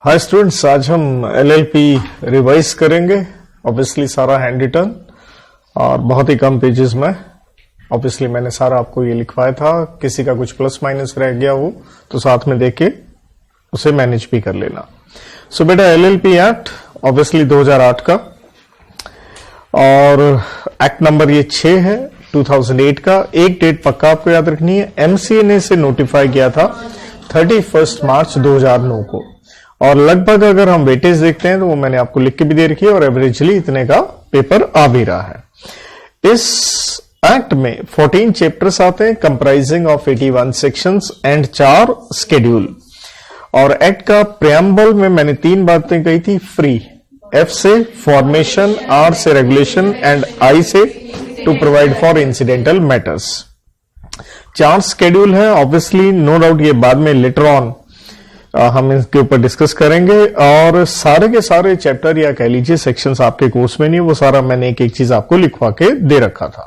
Hi students, आज हम LLP revise करेंगे। ऑब्वियसली सारा हैंड रिटन और बहुत ही कम पेजेस में। ऑब्वियसली मैंने सारा आपको ये लिखवाया था, किसी का कुछ प्लस माइनस रह गया हो तो साथ में देख के उसे मैनेज भी कर लेना। सो बेटा एलएलपी एक्ट ऑब्वियसली 2008 का और एक्ट नंबर ये 6 है 2008 का। एक डेट पक्का आपको याद रखनी है, एमसीए ने इसे नोटिफाई किया था 31 मार्च 2009 को। और लगभग अगर हम वेटेज देखते हैं तो वो मैंने आपको लिख के भी दे रखी है और एवरेजली इतने का पेपर आ भी रहा है। इस एक्ट में 14 चैप्टर्स आते हैं comprising of 81 sections and 4 schedule. और एक्ट का प्रेम्बल में मैंने 3 बातें कही थी, फ्री, एफ से फॉर्मेशन, आर से रेगुलेशन एंड आई से to provide for incidental matters. 4 schedule है, ऑब्वियसली नो डाउट ये बाद में लेटर ऑन हम इसके ऊपर डिस्कस करेंगे। और सारे के सारे चैप्टर या कह लीजिए सेक्शंस आपके कोर्स में नहीं, वो सारा मैंने एक एक चीज आपको लिखवा के दे रखा था।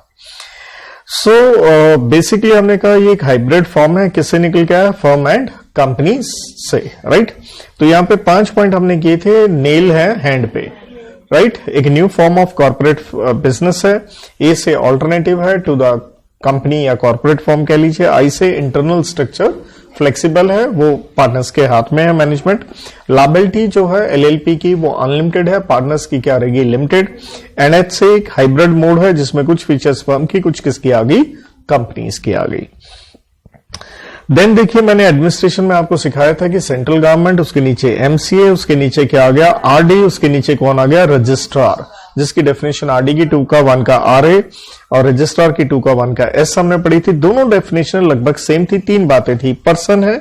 सो बेसिकली हमने कहा ये एक हाइब्रिड फॉर्म है, किससे निकल के आया, फर्म एंड कंपनी से, राइट। तो यहां पे 5 पॉइंट हमने किए थे, नेल है हैंड पे, राइट। एक new form of corporate business है, ए से ऑल्टरनेटिव है टू द कंपनी या कॉर्पोरेट फॉर्म कह लीजिए, आई से इंटरनल स्ट्रक्चर फ्लेक्सिबल है, वो पार्टनर्स के हाथ में है मैनेजमेंट। लायबिलिटी जो है एलएलपी की वो अनलिमिटेड है, पार्टनर्स की क्या रहेगी, लिमिटेड। एनएच से एक हाइब्रिड मोड है जिसमें कुछ फीचर्स फर्म की, कुछ किसकी आ गई, कंपनीज की आ गई। देन देखिए मैंने एडमिनिस्ट्रेशन में आपको सिखाया था कि सेंट्रल गवर्नमेंट, उसके नीचे एमसीए, उसके नीचे क्या आ गया, आरडी, उसके नीचे कौन आ गया, रजिस्ट्रार, जिसकी डेफिनेशन आरडी की 2 का 1 का आरए और रजिस्ट्रार की 2 का 1 का एस हमने पढ़ी थी। दोनों डेफिनेशन लगभग सेम थी, 3 बातें थी, पर्सन है,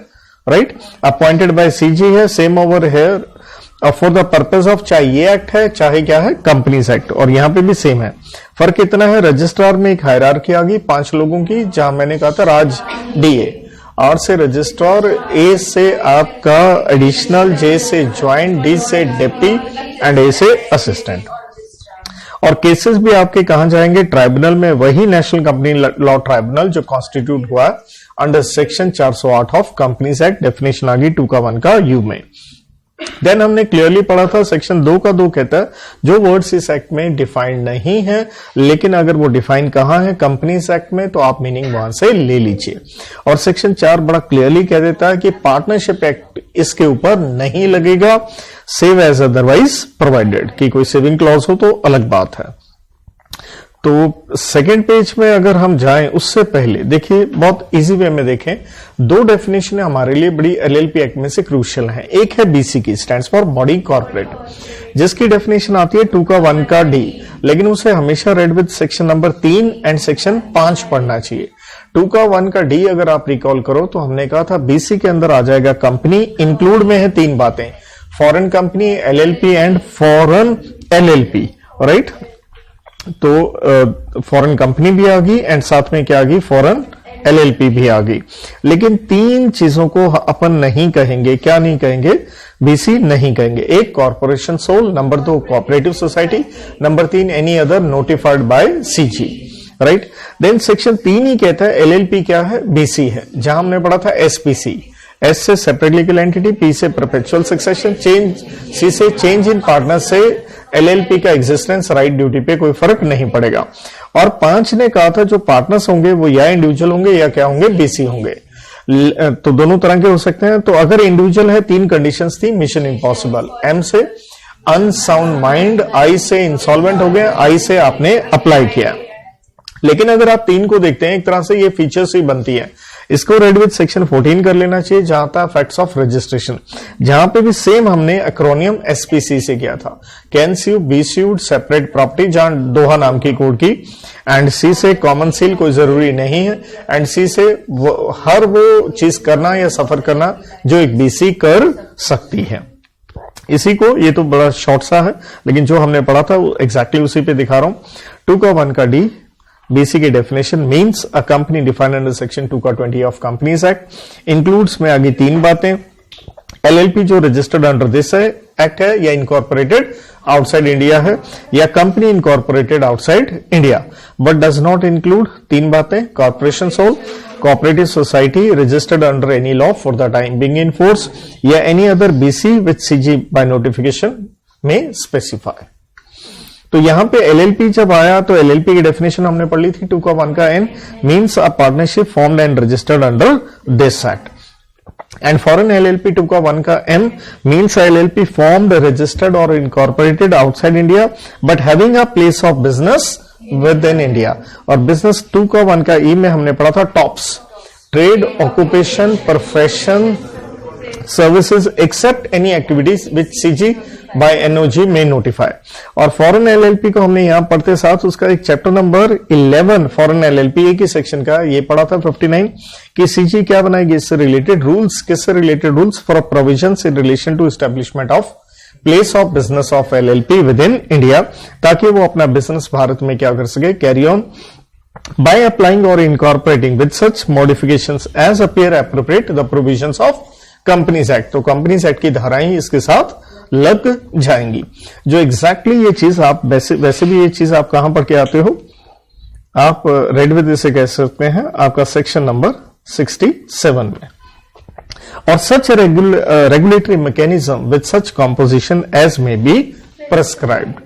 राइट, अपॉइंटेड बाय सीजी है, same over here for the purpose of, चाहे ये एक्ट है चाहे क्या है कंपनीज एक्ट, और यहां पे भी सेम है। फर्क इतना है, रजिस्ट्रार में एक हायरार्की आ गई 5 लोगों की, जहां मैंने कहा था राज डीए, आर से रजिस्ट्रार, ए से आपका एडिशनल, जे से ज्वाइंट, डी से डेप्टी एंड ए से असिस्टेंट। और केसेस भी आपके कहां जाएंगे, ट्राइब्यूनल में, वही नेशनल कंपनी लॉ ट्राइब्यूनल जो कॉन्स्टिट्यूट हुआ under section 408 of companies act, definition आ गई 2 का 1 का यू में। देन हमने क्लियरली पढ़ा था सेक्शन 2 का 2 कहता है जो वर्ड्स इस एक्ट में डिफाइंड नहीं है, लेकिन अगर वो डिफाइन कहां है, कंपनीज एक्ट में, तो आप मीनिंग वहां से ले लीजिए। और सेक्शन 4 बड़ा क्लियरली कह देता है कि पार्टनरशिप एक्ट इसके ऊपर नहीं लगेगा, सेव एज अदरवाइज प्रोवाइडेड, कि कोई सेविंग क्लॉज हो तो अलग बात है। तो सेकेंड पेज में अगर हम जाएं उससे पहले देखिए, बहुत इजी वे में देखें, 2 डेफिनेशन हमारे लिए बड़ी एलएलपी एक्ट में से क्रूशियल हैं। एक है बीसी की, स्टैंड्स फॉर बॉडी कॉर्पोरेट, जिसकी डेफिनेशन आती है 2 का 1 का डी, लेकिन उसे हमेशा read with section number 3 and section 5 पढ़ना चाहिए। 2 का 1 का डी अगर आप रिकॉल करो तो हमने कहा था बीसी के अंदर आ जाएगा कंपनी, इंक्लूड में है 3 बातें, foreign company, LLP and foreign LLP, right. तो फॉरेन कंपनी भी आ गई एंड साथ में क्या आ गई, फॉरेन एलएलपी भी आ गई। लेकिन 3 चीजों को अपन नहीं कहेंगे, क्या नहीं कहेंगे, बीसी नहीं कहेंगे। एक corporation sole, number 2 cooperative society, number 3 any other notified by CG, right. Then section 3 ही कहता है एलएलपी क्या है, बीसी है, जहां हमने पढ़ा था एसपीसी, एस से सेपरेट लीगल एंटिटी, पी से परपेचुअल सक्सेशन, सी से चेंज इन पार्टनर से एलएलपी का एग्जिस्टेंस, राइट ड्यूटी पे कोई फर्क नहीं पड़ेगा। और 5 ने कहा था जो पार्टनर्स होंगे वो या इंडिविजुअल होंगे या क्या होंगे, बीसी होंगे। तो दोनों तरह के हो सकते हैं। तो अगर इंडिविजुअल है 3 कंडीशंस थी, मिशन इम्पॉसिबल, एम से अनसाउंड माइंड, आई से इंसॉल्वेंट हो गए, आई से आपने अप्लाई किया। लेकिन अगर आप 3 को देखते हैं, एक तरह से ये फीचर्स ही बनती है। इसको रेड विद सेक्शन 14 कर लेना चाहिए, जहां था फैक्ट्स ऑफ रजिस्ट्रेशन, जहां पे भी सेम हमने एक्रोनियम एसपीसी से किया था, can sue, be sued, separate property, जहां दोहा नाम की कोड की, एंड सी से कॉमन सील कोई जरूरी नहीं है, एंड सी से हर वो चीज करना या सफर करना जो एक बीसी कर सकती है। इसी को, ये तो बड़ा शॉर्ट सा है, लेकिन जो हमने पढ़ा था वो एग्जैक्टली उसी पे दिखा रहा हूं। 2 का 1 का डी, बीसी की definition means a company defined under section 2 का 20 ऑफ कंपनीज एक्ट, इंक्लूड्स में आगे 3 बातें, एलएलपी जो रजिस्टर्ड अंडर दिस एक्ट है या इनकॉर्पोरेटेड आउटसाइड इंडिया है या company incorporated outside India, but does not include तीन बातें, corporation sole, cooperative society registered under any law for the time being in force या any other BC which CG by notification may specify। तो यहां पे LLP जब आया तो LLP की डेफिनेशन हमने पढ़ ली थी 2 का 1 का N means a partnership formed and registered under this act, and foreign LLP 2 का 1 का M means a LLP formed, registered or incorporated outside India but having a place of business within India. और business 2 का 1 का E में हमने पढ़ा था टॉप्स, trade, occupation, profession, services except any activities which CG by NOG में notify. और फॉरेन एलएलपी को हमने यहां पढ़ते साथ उसका एक चैप्टर नंबर 11 फॉरेन एलएलपी एक ही सेक्शन का ये पढ़ा था 59 कि सीजी क्या बनाएगी, इससे रिलेटेड रूल्स, किससे related rules for provisions in relation to establishment of place of business of LLP within India, ताकि वो अपना बिजनेस भारत में क्या कर सके, कैरी ऑन बाय अप्लाइंग और incorporating with such modifications as appear appropriate the provisions of companies Act. तो Companies act की धाराएं इसके साथ लग जाएंगी। जो एग्जैक्टली ये चीज आप वैसे भी ये चीज आप कहां पढ़ के आते हो, आप रेड विद इसे कह सकते हैं आपका सेक्शन नंबर 67 में। और such regulatory mechanism with such composition as may be prescribed.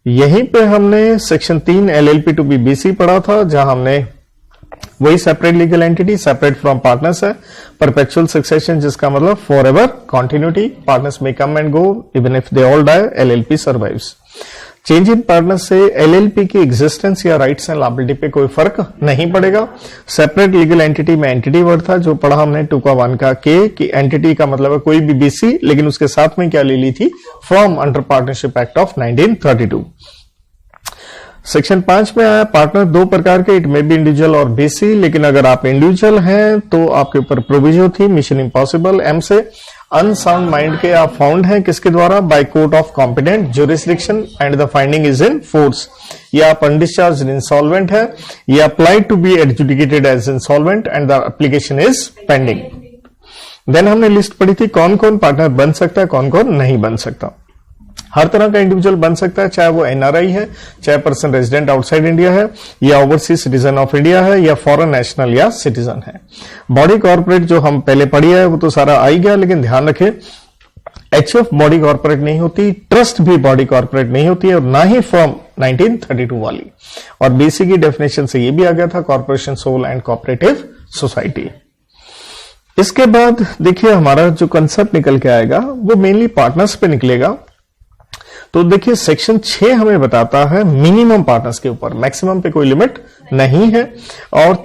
यहीं पे हमने section 3 LLP two B BC पढ़ा था, जहां हमने वही separate legal entity, separate from partners है, परपेचुअल सक्सेशन जिसका मतलब फॉर एवर कॉन्टिन्यूटी, पार्टनर्स में come and go even if they all die, LLP survives. Change in partner से एलएलपी की एग्जिस्टेंस या राइट्स एंड लायबिलिटी पे कोई फर्क नहीं पड़ेगा। सेपरेट लीगल एंटिटी में एंटिटी वर्ड था जो पढ़ा हमने 2 का 1 का के कि एंटिटी का मतलब है कोई भी बीसी, लेकिन उसके साथ में क्या ले ली थी, from under partnership act of 1932। Section 5 में आया पार्टनर दो प्रकार के, इट मे बी इंडिविजुअल और बीसी, लेकिन अगर आप इंडिविजुअल हैं तो आपके ऊपर प्रोविजन थी मिशन इम्पॉसिबल एम से, अनसाउंड माइंड के आप फाउंड हैं किसके द्वारा, by court of competent jurisdiction and the finding is in force, या आप अनडिस्चार्ज इंसॉल्वेंट है, या applied to be adjudicated as insolvent and the application is pending. Then हमने लिस्ट पढ़ी थी कौन कौन पार्टनर बन सकता है, कौन कौन नहीं बन सकता। हर तरह का इंडिविजुअल बन सकता है, चाहे वो एनआरआई है, चाहे पर्सन रेजिडेंट आउटसाइड इंडिया है, या ओवरसीज सिटीजन ऑफ इंडिया है, या फॉरेन नेशनल या सिटीजन है। बॉडी कॉर्पोरेट जो हम पहले पढ़ी है वो तो सारा आ ही गया, लेकिन ध्यान रखें एचएफ बॉडी कॉर्पोरेट नहीं होती, ट्रस्ट भी बॉडी कॉर्पोरेट नहीं होती है, और ना ही फॉर्म 1932 वाली। और बीसी की डेफिनेशन से ये भी आ गया था corporation sole and cooperative society. इसके बाद देखिए हमारा जो कंसेप्ट निकल के आएगा वो मेनली पार्टनर्स पे निकलेगा। तो देखिए सेक्शन 6 हमें बताता है मिनिमम पार्टनर्स के ऊपर, मैक्सिमम पे कोई लिमिट नहीं है। और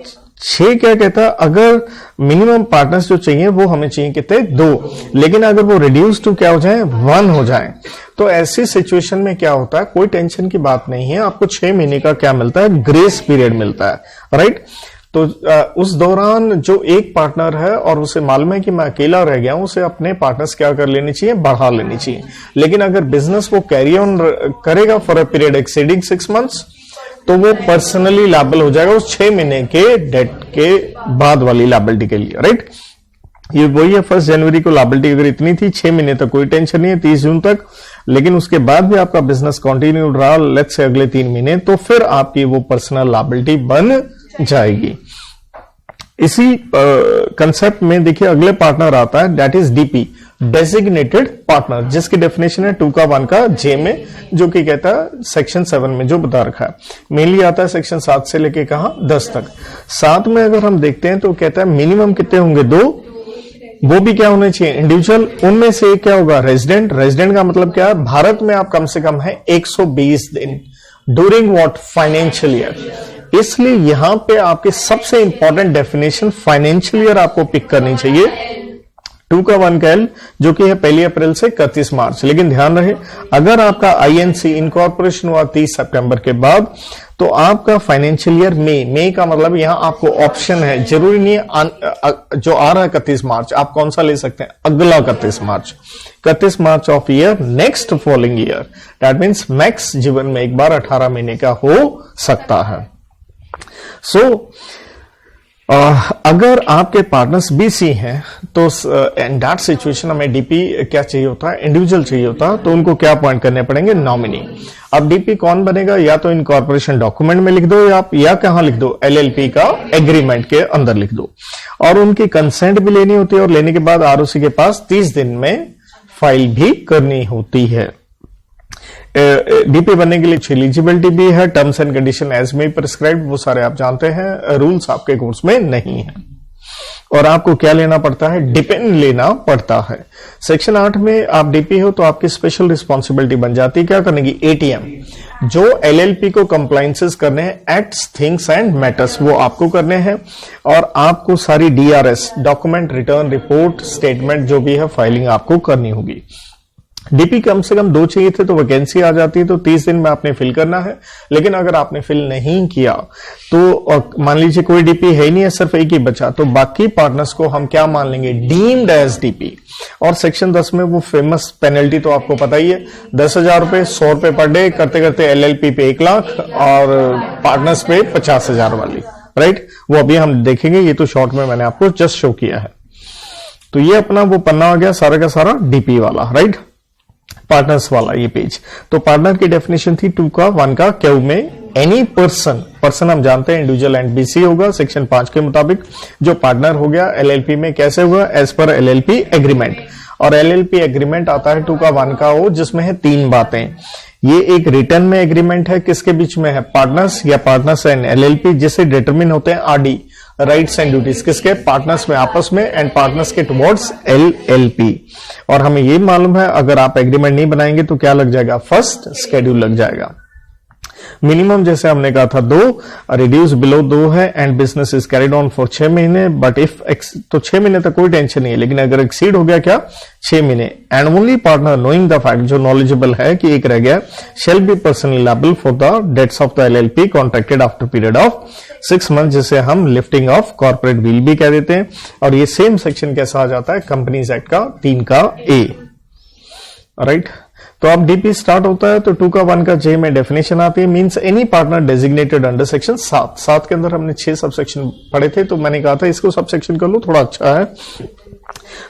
6 क्या कहता है, अगर मिनिमम पार्टनर्स जो चाहिए वो हमें चाहिए कितने, 2, लेकिन अगर वो रिड्यूस टू क्या हो जाए, 1 हो जाए, तो ऐसी सिचुएशन में क्या होता है, कोई टेंशन की बात नहीं है, आपको 6 महीने का क्या मिलता है, ग्रेस पीरियड मिलता है, राइट। तो उस दौरान जो एक पार्टनर है और उसे मालूम है कि मैं अकेला रह गया हूं, उसे अपने पार्टनर्स क्या कर लेनी चाहिए, बढ़ा लेनी चाहिए। लेकिन अगर बिजनेस वो कैरी ऑन करेगा for a period exceeding 6 months, तो वो पर्सनली लायबल हो जाएगा उस 6 महीने के डेट के बाद वाली लायबिलिटी के लिए, राइट। ये वही है 1 जनवरी को लायबिलिटी अगर इतनी थी, 6 महीने तक कोई टेंशन नहीं है, 30 जून तक, लेकिन उसके बाद भी आपका बिजनेस कंटिन्यू रहा, लेट्स से अगले 3 महीने, तो फिर आपकी वो पर्सनल लायबिलिटी बन जाएगी। इसी कंसेप्ट में देखिए अगले पार्टनर आता है, that is DP, designated partner, जिसकी डेफिनेशन है 2 का 1 का जे में, जो कि कहता है सेक्शन 7 में जो बता रखा है। मेनली आता है सेक्शन 7 से लेके कहां 10 तक। 7 में अगर हम देखते हैं तो कहता है मिनिमम कितने होंगे, 2, वो भी क्या होने चाहिए, इंडिविजुअल। उनमें से एक क्या होगा, रेजिडेंट। रेजिडेंट का मतलब क्या है, भारत में आप कम से कम है 120 दिन ड्यूरिंग व्हाट, फाइनेंशियल ईयर। इसलिए यहां पे आपके सबसे इंपॉर्टेंट डेफिनेशन फाइनेंशियल ईयर आपको पिक करनी चाहिए, 2 का 1 का एल, जो कि है 1 अप्रैल से 31 मार्च। लेकिन ध्यान रहे अगर आपका आईएनसी इनकॉर्पोरेशन हुआ 30 सितंबर के बाद, तो आपका फाइनेंशियल ईयर मई का मतलब यहां आपको ऑप्शन है, जरूरी नहीं है जो आ रहा है 31 मार्च, आप कौन सा ले सकते हैं, अगला 31 March of year next following year. That means max जीवन में एक बार 18 महीने का हो सकता है। सो अगर आपके पार्टनर्स बीसी हैं तो इन दैट सिचुएशन हमें डीपी क्या चाहिए होता है, इंडिविजुअल चाहिए होता है, तो उनको क्या अपॉइंट करने पड़ेंगे, नॉमिनी। अब डीपी कौन बनेगा, या तो इनकॉर्पोरेशन डॉक्यूमेंट में लिख दो या कहां लिख दो, एलएलपी का एग्रीमेंट के अंदर लिख दो, और उनकी कंसेंट भी लेनी होती है, और लेने के बाद आरओसी के पास 30 दिन में फाइल भी करनी होती है। डीपी बनने के लिए एलिजिबिलिटी भी है, terms and condition as may prescribed, वो सारे आप जानते हैं, रूल्स आपके कोर्स में नहीं है। और आपको क्या लेना पड़ता है, डिपेंड लेना पड़ता है। सेक्शन 8 में आप डीपी हो तो आपकी स्पेशल रिस्पॉन्सिबिलिटी बन जाती है क्या करने की, एटीएम। जो एलएलपी को कंप्लायंसेस करने हैं, एक्ट्स, थिंग्स एंड मैटर्स, वो आपको करने हैं, और आपको सारी DRS, document return report, statement जो भी है, फाइलिंग आपको करनी होगी। डीपी कम से कम 2 चाहिए थे तो वैकेंसी आ जाती है, तो 30 दिन में आपने फिल करना है। लेकिन अगर आपने फिल नहीं किया तो मान लीजिए कोई डीपी है ही नहीं है, सिर्फ एक ही बचा, तो बाकी पार्टनर्स को हम क्या मान लेंगे, डीम्ड एज डीपी। और सेक्शन 10 में वो फेमस पेनल्टी तो आपको पता ही है, 10,000 रुपए, 100 रुपए पर डे, करते करते एलएलपी पे 1 लाख और पार्टनर्स पे 50,000 वाली, राइट। वो अभी हम देखेंगे, ये तो शॉर्ट में मैंने आपको जस्ट शो किया है। तो ये अपना वो पन्ना आ गया सारा का सारा डीपी वाला, राइट, पार्टनर्स वाला ये पेज। तो पार्टनर की डेफिनेशन थी 2 का 1 का क्यू में, एनी पर्सन हम जानते हैं इंडिविजुअल एंड बीसी होगा सेक्शन 5 के मुताबिक। जो पार्टनर हो गया एलएलपी में कैसे होगा, एज पर एलएलपी एग्रीमेंट। और एलएलपी एग्रीमेंट आता है 2 का 1 का वो, जिसमें है 3 बातें। ये एक रिटर्न में एग्रीमेंट है, किसके बीच में है, पार्टनर्स या पार्टनर्स एंड एलएलपी, जिसे डिटरमिन होते हैं आरडी, राइट्स एंड ड्यूटीज, किसके, पार्टनर्स में आपस में, एंड पार्टनर्स के टुवर्ड्स एलएलपी। और हमें ये मालूम है अगर आप एग्रीमेंट नहीं बनाएंगे तो क्या लग जाएगा, फर्स्ट शेड्यूल लग जाएगा। मिनिमम जैसे हमने कहा था 2, रिड्यूस बिलो 2 है, and business is carried on for 6 महीने, बट इफ तो 6 महीने तक कोई टेंशन नहीं है, लेकिन अगर एक्सीड हो गया क्या, 6 महीने, and only partner knowing the fact, जो नॉलेजेबल है कि एक रह गया, shall be personally liable for the debts of the LLP contracted after period of 6 month, जिसे हम लिफ्टिंग ऑफ कॉर्पोरेट विल भी कह देते हैं। और ये सेम सेक्शन कैसा आ जाता है, कंपनीज एक्ट का 3 का ए, राइट। तो अब डीपी स्टार्ट होता है तो 2 का 1 का जे में डेफिनेशन आती है, means any partner designated under section 7 के अंदर हमने 6 सब सेक्शन पढ़े थे, तो मैंने कहा था इसको सब सेक्शन कर लो, थोड़ा अच्छा है।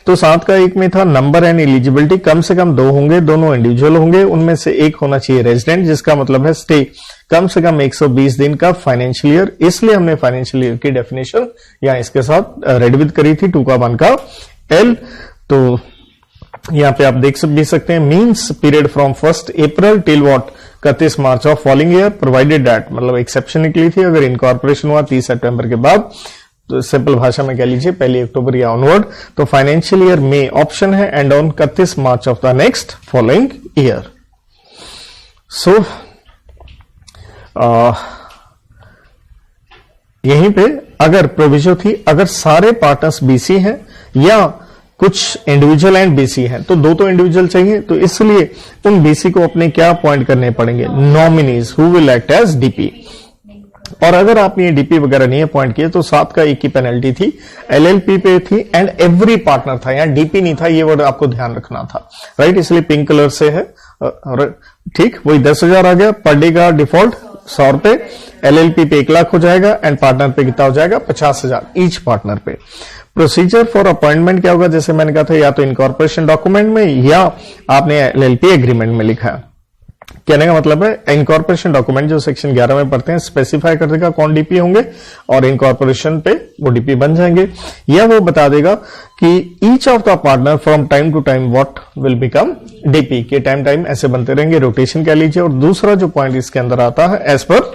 तो 7 का 1 में था नंबर एंड एलिजिबिलिटी, कम से कम 2 होंगे, दोनों इंडिविजुअल होंगे, उनमें से एक होना चाहिए रेजिडेंट, जिसका मतलब है स्टे कम से कम 120 दिन का फाइनेंशियल ईयर। इसलिए हमने फाइनेंशियल ईयर की डेफिनेशन यहां इसके साथ रेड विद करी थी 2 का 1 का एल। तो यहां पे आप देख भी सकते हैं, means period from 1 April till what 31 March of following year, provided that, मतलब एक्सेप्शन निकली थी अगर इनकॉर्पोरेशन हुआ 30 सितंबर के बाद, तो सिंपल भाषा में कह लीजिए 1 अक्टूबर या ऑनवर्ड, तो फाइनेंशियल ईयर में ऑप्शन है, and on 31 March of the next following year. So यहीं पे अगर प्रोविजन थी, अगर सारे पार्टनर्स बीसी हैं या कुछ इंडिविजुअल एंड बीसी हैं, तो 2 तो इंडिविजुअल चाहिए, तो इसलिए उन बीसी को अपने क्या अपॉइंट करने पड़ेंगे, nominees who will act as DP. और अगर आपने ये डीपी वगैरह नहीं अपॉइंट किए तो 7 का 1 की पेनल्टी थी, एलएलपी पे थी, एंड एवरी पार्टनर था, यहां डीपी नहीं था, ये वर्ड आपको ध्यान रखना था, राइट, इसलिए पिंक कलर से है, ठीक, वही 10,000 आ गया, पर डे का डिफॉल्ट 100 रुपए, एलएलपी पे 1 लाख हो जाएगा, एंड पार्टनर पे कितना हो जाएगा, 50,000 ईच पार्टनर पे। प्रोसीजर फॉर अपॉइंटमेंट क्या होगा, जैसे मैंने कहा था, या तो इनकॉर्पोरेशन डॉक्यूमेंट में या आपने एलएलपी एग्रीमेंट में लिखा है। कहने का मतलब है इनकॉर्पोरेशन डॉक्यूमेंट जो सेक्शन 11 में पढ़ते हैं, स्पेसिफाई कर देगा कौन डीपी होंगे, और इनकॉर्पोरेशन पे वो डीपी बन जाएंगे, या वो बता देगा कि each of the partner from time to time what will become DP, के टाइम ऐसे बनते रहेंगे, रोटेशन कह लीजिए। और दूसरा जो पॉइंट इसके अंदर आता है, एज पर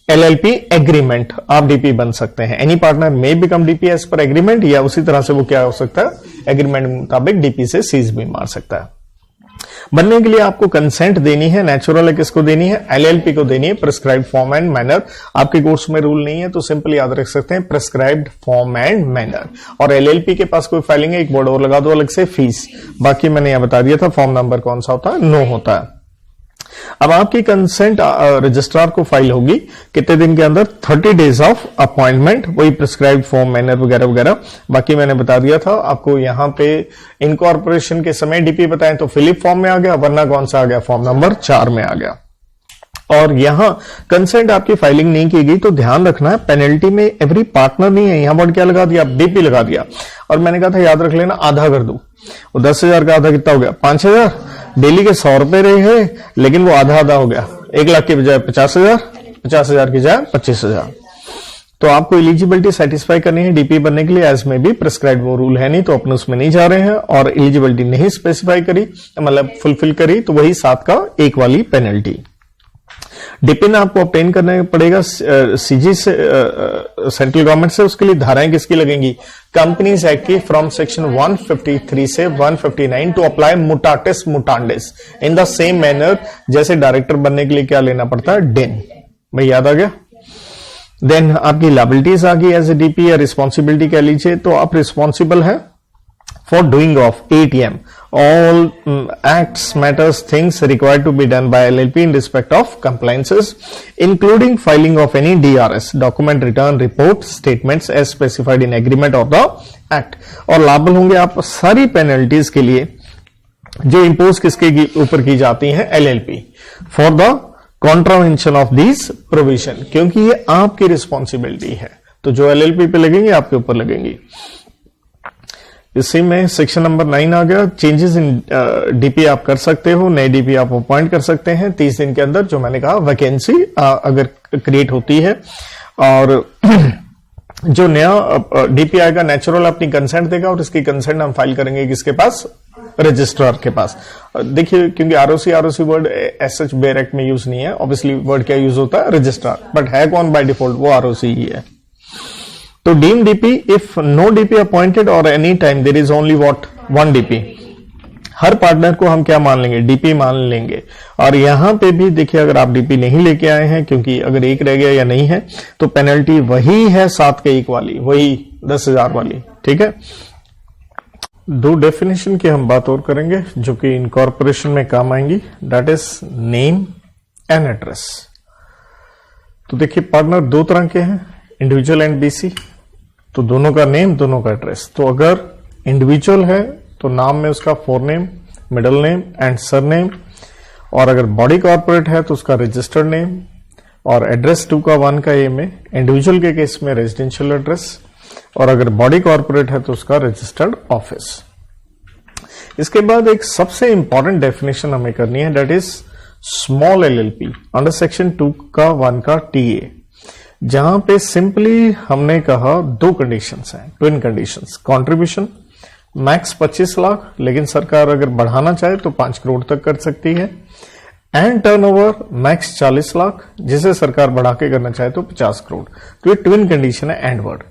एलएलपी एग्रीमेंट आप डीपी बन सकते हैं, any partner may become DP as per agreement, या उसी तरह से वो क्या हो सकता है, एग्रीमेंट के मुताबिक डीपी से सीज भी मार सकता है। बनने के लिए आपको कंसेंट देनी है, नेचुरल है किसको देनी है, एलएलपी को देनी है, प्रिस्क्राइब्ड फॉर्म एंड मैनर। आपके कोर्स में रूल नहीं है तो सिंपल याद रख सकते हैं प्रिस्क्राइब्ड फॉर्म एंड मैनर। और एलएलपी के पास कोई फाइलिंग है, एक बोर्ड और लगा दो अलग से, फीस, बाकी मैंने यहां बता दिया था फॉर्म नंबर कौन सा होता है, 9 होता है। अब आपकी कंसेंट रजिस्ट्रार को फाइल होगी कितने दिन के अंदर, 30 डेज ऑफ अपॉइंटमेंट, वही प्रिस्क्राइब्ड फॉर्म मैनर वगैरह वगैरह, बाकी मैंने बता दिया था आपको। यहां पे इनकॉर्पोरेशन के समय डीपी बताएं तो फिलिप फॉर्म में आ गया, वरना कौन सा आ गया, फॉर्म नंबर 4 में आ गया। और यहां कंसेंट आपकी फाइलिंग नहीं की गई तो ध्यान रखना है, पेनल्टी में एवरी पार्टनर नहीं है। यहां वर्ड क्या लगा दिया, डीपी लगा दिया, और मैंने कहा था याद रख लेना आधा कर दू। वो 10,000 का आधा कितना हो गया, 5,000। डेली के 100 रुपए रहे हैं, लेकिन वो आधा आधा हो गया, 1 लाख की बजाय 50,000, 50,000 की बजाय 25,000। तो आपको एलिजिबिलिटी सेटिस्फाई करनी है डीपी बनने के लिए, एज में भी प्रिस्क्राइब वो रूल है नहीं, तो अपन उसमें नहीं जा रहे हैं। और एलिजिबिलिटी नहीं स्पेसिफाई करी, मतलब फुलफिल करी, तो वही 7 का 1 वाली पेनल्टी। डिपिन आपको ऑब्टेन करना पड़ेगा सीजी से, सेंट्रल गवर्नमेंट से। उसके लिए धाराएं किसकी लगेंगी, कंपनीज एक्ट की फ्रॉम सेक्शन 153 से 159 to apply mutatis mutandis in the same manner जैसे डायरेक्टर बनने के लिए क्या लेना पड़ता है, डेन। भाई याद आ गया। देन आपकी लायबिलिटीज आ गई एज ए डीपी या रिस्पॉन्सिबिलिटी कह लीजिए, तो आप रिस्पॉन्सिबल है for doing of ATM all acts, matters, things required to be done by LLP in respect of compliances, including filing of any DRS, document return report, statements as specified in agreement of the act। और liable होंगे आप सारी penalties के लिए जो impose किसके ऊपर की जाती हैं, LLP, for the contravention of this provision, क्योंकि ये आपकी रिस्पॉन्सिबिलिटी है। तो जो LLP पे लगेंगे आपके ऊपर लगेंगी। इसी में सेक्शन नंबर 9 आ गया, चेंजेस इन डीपी आप कर सकते हो, नए डीपी आप अपॉइंट कर सकते हैं 30 दिन के अंदर, जो मैंने कहा वैकेंसी अगर क्रिएट होती है। और जो नया डीपी आएगा नेचुरल अपनी कंसेंट देगा, और इसकी कंसेंट हम फाइल करेंगे किसके पास, रजिस्ट्रार के पास। देखिए क्योंकि ROC word as such bare act में यूज नहीं है, ऑब्वियसली वर्ड क्या यूज होता है, रजिस्ट्रार, बट है कौन बाय डिफॉल्ट, वो आरओसी ही है। तो deemed DP if no DP appointed और any time there is only what, 1 DP, हर पार्टनर को हम क्या मान लेंगे, डीपी मान लेंगे। और यहां पे भी देखिए अगर आप डीपी नहीं लेके आए हैं, क्योंकि अगर एक रह गया या नहीं है, तो पेनल्टी वही है 7 के 1 वाली, वही 10,000 वाली। ठीक है, 2 डेफिनेशन की हम बात और करेंगे जो कि इनकॉर्पोरेशन में काम आएंगी, that is name and address. तो देखिए पार्टनर 2 तरह के हैं, इंडिविजुअल एंड बीसी। तो दोनों का नेम, दोनों का एड्रेस। तो अगर इंडिविजुअल है तो नाम में उसका फोरनेम, मिडिल नेम एंड सरनेम, और अगर बॉडी कॉर्पोरेट है तो उसका रजिस्टर्ड नेम, और एड्रेस 2 का 1 का ए में, इंडिविजुअल के केस में रेजिडेंशियल एड्रेस, और अगर बॉडी कॉर्पोरेट है तो उसका रजिस्टर्ड ऑफिस। इसके बाद एक सबसे इंपॉर्टेंट डेफिनेशन हमें करनी है, that is small LLP under section 2 का 1 का TA, जहां पे सिंपली हमने कहा 2 कंडीशंस हैं, twin conditions. Contribution max 25 lakh, लेकिन सरकार अगर बढ़ाना चाहे तो 5 करोड़ तक कर सकती है। एंड टर्नओवर मैक्स 40 लाख, जिसे सरकार बढ़ा के करना चाहे तो 50 करोड़। तो ये ट्विन कंडीशन है एंड वर्ड।